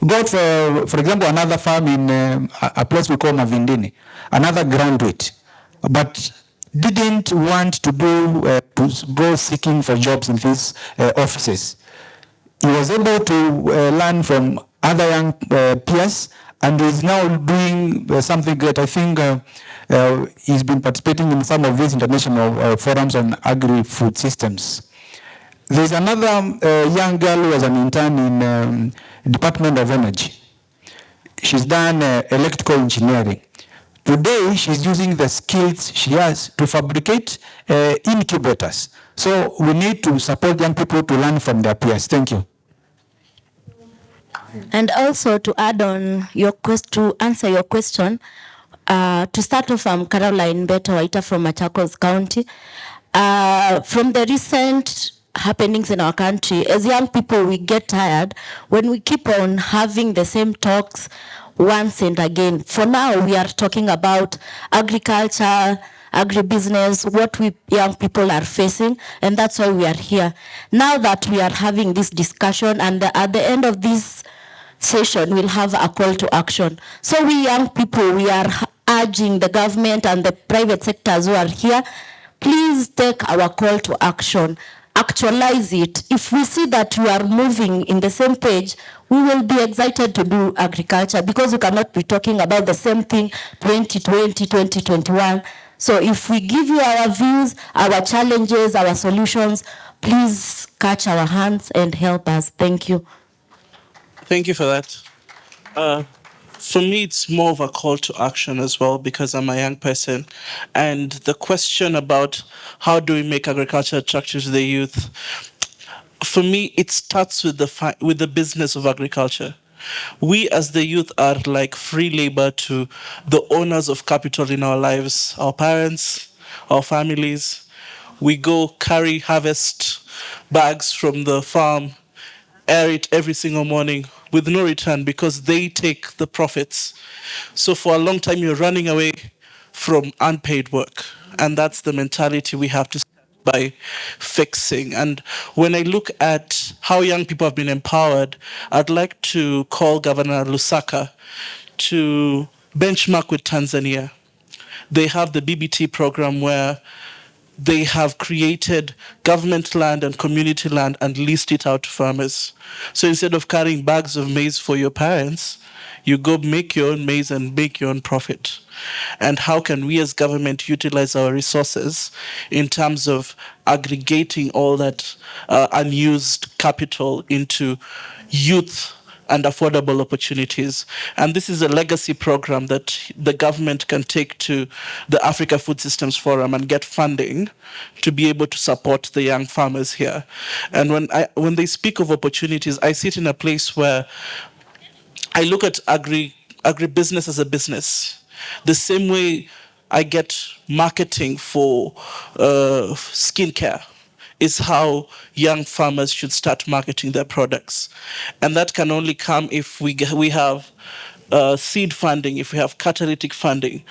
S18: Got, for example, another farm in a place we call Mavindini, another graduate, but didn't want to go seeking for jobs in these offices. He was able to learn from other young peers and is now doing something great. I think he's been participating in some of these international forums on agri-food systems. There's another young girl who was an intern in Department of Energy. She's done electrical engineering. Today, she's using the skills she has to fabricate incubators. So we need to support young people to learn from their peers. Thank you.
S4: And also to add on your to answer your question, to start off, I'm Caroline Beto Waita from Machakos County. From the recent happenings in our country, as young people, we get tired when we keep on having the same talks once and again. For now, we are talking about agriculture, agribusiness, what we young people are facing, and that's why we are here. Now that we are having this discussion, and at the end of this session, we'll have a call to action. So we young people, we are urging the government and the private sectors who are here, please take our call to action. Actualize it. If we see that we are moving in the same page, we will be excited to do agriculture, because we cannot be talking about the same thing 2020, 2021. So if we give you our views, our challenges, our solutions, please catch our hands and help us. Thank you.
S22: Thank you for that. For me, it's more of a call to action as well, because I'm a young person. And the question about how do we make agriculture attractive to the youth, for me, it starts with the business of agriculture. We as the youth are like free labor to the owners of capital in our lives, our parents, our families. We go carry harvest bags from the farm, air it every single morning with no return, because they take the profits. So for a long time, you're running away from unpaid work. And that's the mentality we have to start by fixing. And when I look at how young people have been empowered, I'd like to call Governor Lusaka to benchmark with Tanzania. They have the BBT program where they have created government land and community land and leased it out to farmers. So instead of carrying bags of maize for your parents, you go make your own maize and make your own profit. And how can we as government utilize our resources in terms of aggregating all that unused capital into youth and affordable opportunities. And this is a legacy program that the government can take to the Africa Food Systems Forum and get funding to be able to support the young farmers here. And when they speak of opportunities, I sit in a place where I look at agribusiness as a business. The same way I get marketing for skincare is how young farmers should start marketing their products. And that can only come if we have seed funding, if we have catalytic funding.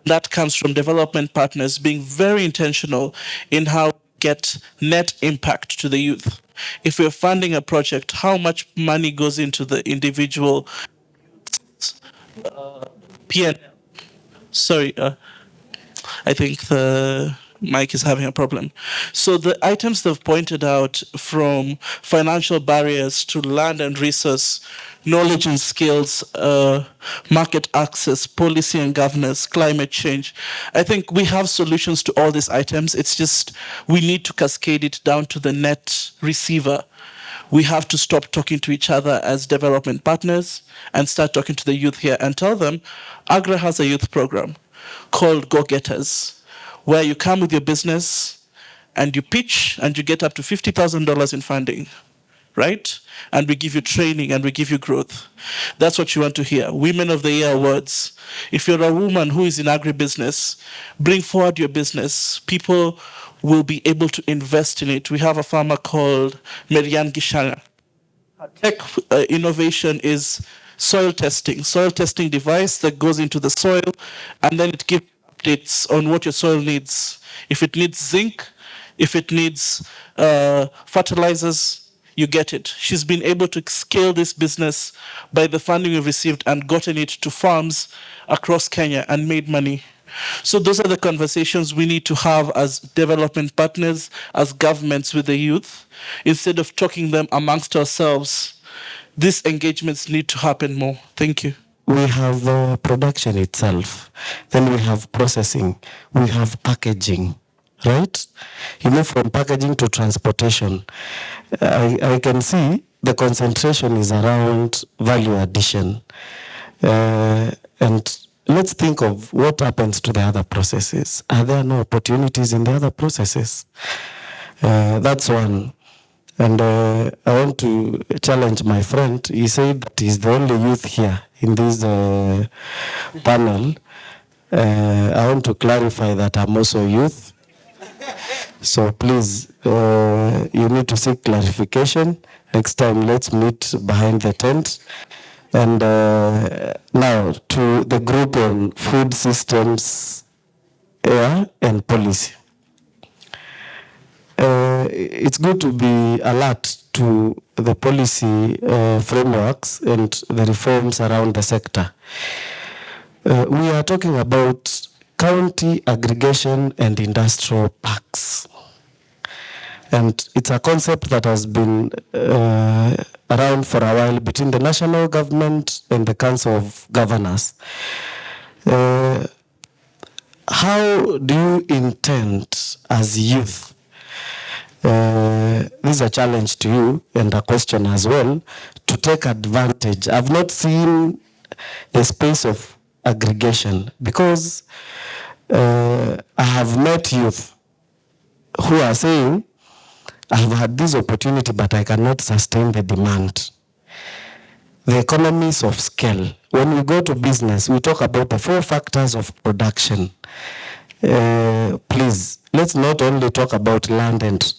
S22: That comes from development partners being very intentional in how we get net impact to the youth. If we're funding a project, how much money goes into the individual PN? Sorry, I think the mic is having a problem. So the items they've pointed out, from financial barriers to land and resource, knowledge and skills, market access, policy and governance, climate change. I think we have solutions to all these items. It's just we need to cascade it down to the net receiver. We have to stop talking to each other as development partners and start talking to the youth here and tell them AGRA has a youth program called Go Getters, where you come with your business and you pitch and you get up to $50,000 in funding, right? And we give you training and we give you growth. That's what you want to hear. Women of the Year awards. If you're a woman who is in agribusiness, bring forward your business. People will be able to invest in it. We have a farmer called Marianne Gishana. Her tech innovation is soil testing device that goes into the soil, and then it gives updates on what your soil needs. If it needs zinc, if it needs fertilizers, you get it. She's been able to scale this business by the funding we've received and gotten it to farms across Kenya and made money. So those are the conversations we need to have as development partners, as governments with the youth. Instead of talking them amongst ourselves, these engagements need to happen more. Thank you.
S17: We have the production itself, then we have processing, we have packaging, right? You move from packaging to transportation. I can see the concentration is around value addition. And let's think of what happens to the other processes. Are there no opportunities in the other processes? That's one. And I want to challenge my friend. He said that he's the only youth here in this panel. I want to clarify that I'm also youth. So please, you need to seek clarification. Next time, let's meet behind the tent. And now to the group on food systems, air and policy. It's good to be alert to the policy frameworks and the reforms around the sector. We are talking about county aggregation and industrial parks. And it's a concept that has been around for a while between the national government and the Council of Governors. How do you intend as youth, this is a challenge to you and a question as well, to take advantage? I've not seen the space of aggregation because I have met youth who are saying, I've had this opportunity, but I cannot sustain the demand. The economies of scale. When we go to business, we talk about the 4 factors of production. Please, let's not only talk about land and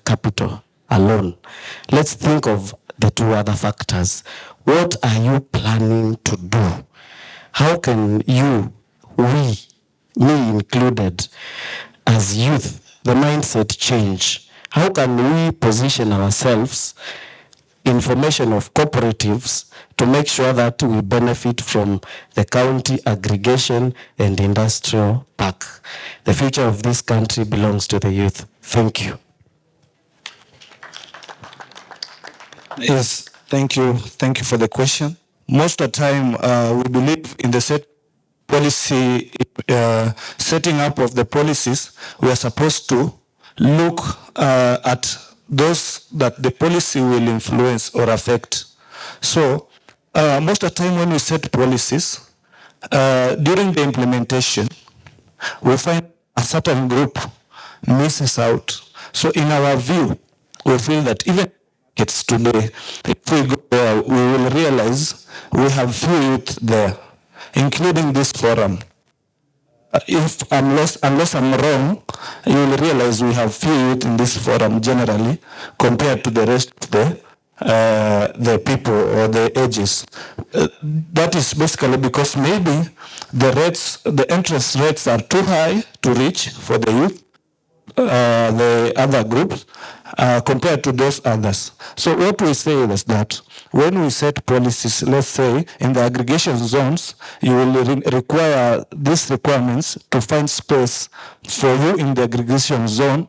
S17: capital alone. Let's think of the 2 other factors. What are you planning to do? How can you, we, me included, as youth, the mindset change? How can we position ourselves in formation of cooperatives to make sure that we benefit from the county aggregation and industrial park? The future of this country belongs to the youth. Thank you.
S2: Yes, thank you. Thank you for the question. Most of the time, we believe in the setting up of the policies. We are supposed to look at those that the policy will influence or affect. So most of the time when we set policies, during the implementation, we find a certain group misses out. So in our view, we feel that even it's today, if we go there, we will realize we have few youth there, including this forum. Unless I'm wrong, you will realize we have few youth in this forum generally compared to the rest of the people or the ages. That is basically because maybe the interest rates are too high to reach for the youth, the other groups, compared to those others. So what we say is that when we set policies, let's say in the aggregation zones, you will require these requirements to find space for you in the aggregation zone.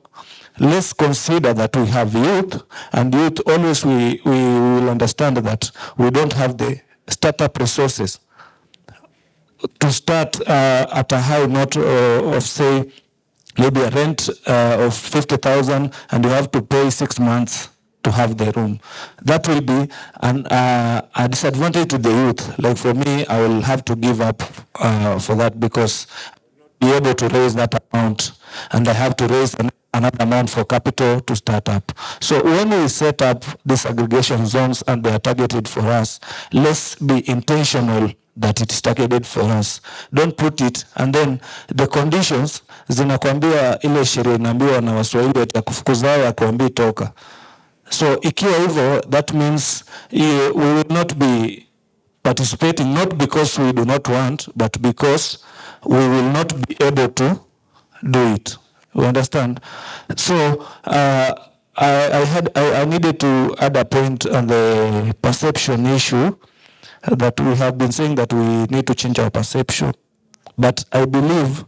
S2: Let's consider that we have youth, and youth always we will understand that we don't have the startup resources to start at a high note of say maybe a rent of 50,000 and you have to pay 6 months to have the room. That will be a disadvantage to the youth. Like for me, I will have to give up for that because I'll be able to raise that amount and I have to raise another amount for capital to start up. So when we set up these aggregation zones and they are targeted for us, let's be intentional that it is targeted for us. Don't put it and then the conditions zinakwambia ile sheria inaambiwa na Waswahili ya kufukuzao ya kuambii toka. So ikiwa hivyo, that means we will not be participating, not because we do not want, but because we will not be able to do it. You understand? So I needed to add a point on the perception issue that we have been saying that we need to change our perception. But I believe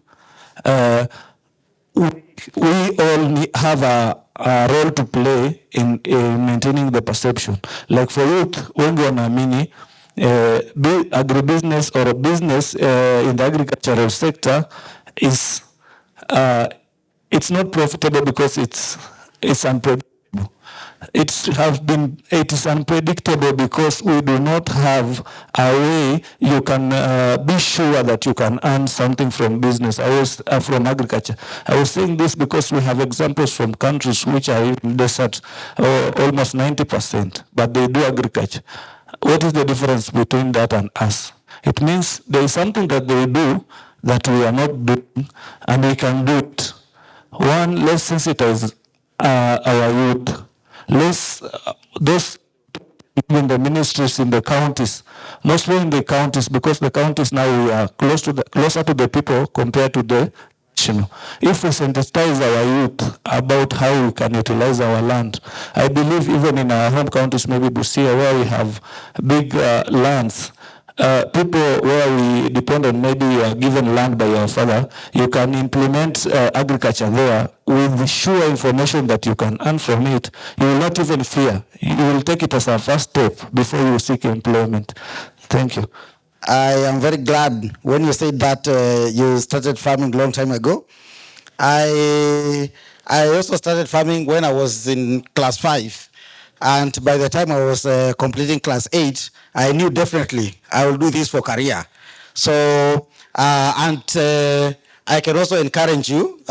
S2: we all have a role to play in maintaining the perception. Like for youth, wengi wanaamini agribusiness or a business in the agricultural sector is it's not profitable because it's unpredictable. It is unpredictable because we do not have a way you can be sure that you can earn something from business. From agriculture. I was saying this because we have examples from countries which are in desert, almost 90%, but they do agriculture. What is the difference between that and us? It means there is something that they do that we are not doing, and we can do it. One, let's sensitize our youth. Those in the ministries in the counties, mostly in the counties, because the counties now we are closer to the people compared to the national. If we sensitize our youth about how we can utilize our land, I believe even in our home counties, maybe Busia, where we have big lands, people where we depend on, maybe you are given land by your father, you can implement agriculture there with the sure information that you can earn from it. You will not even fear. You will take it as a first step before you seek employment. Thank you.
S12: I am very glad when you said that you started farming a long time ago. I also started farming when I was in class 5. And by the time I was completing class 8, I knew definitely I will do this for career. So, I can also encourage you,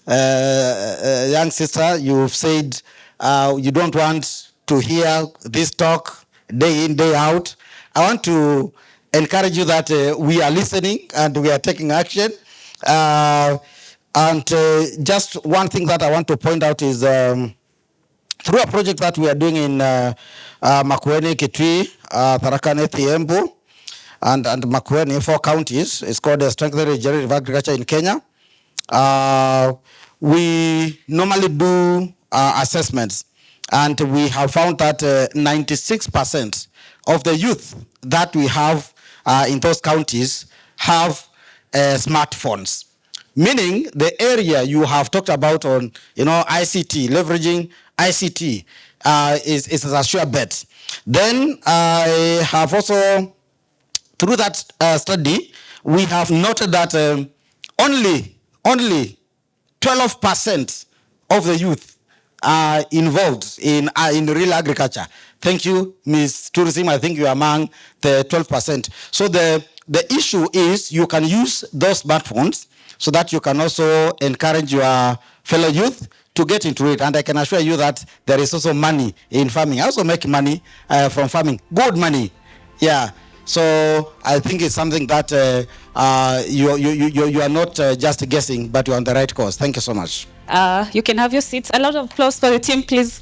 S12: young sister, you've said you don't want to hear this talk day in, day out. I want to encourage you that we are listening and we are taking action. Just one thing that I want to point out is through a project that we are doing in Makueni, Kitui, Tharaka Nithi, Embu, and Makueni, 4 counties. It's called Strengthening Regenerative Agriculture in Kenya. We normally do assessments, and we have found that 96% of the youth that we have in those counties have smartphones. Meaning the area you have talked about on, ICT, leveraging ICT is a sure bet. Then I have also, through that study, we have noted that only 12% of the youth are involved in real agriculture. Thank you, Ms. Tourism. I think you are among the 12%. So the issue is you can use those smartphones so that you can also encourage your fellow youth to get into it. And I can assure you that there is also money in farming. I also make money from farming, good money. Yeah. So I think it's something that you are not just guessing, but you're on the right course. Thank you so much.
S5: You can have your seats. A lot of applause for the team, please.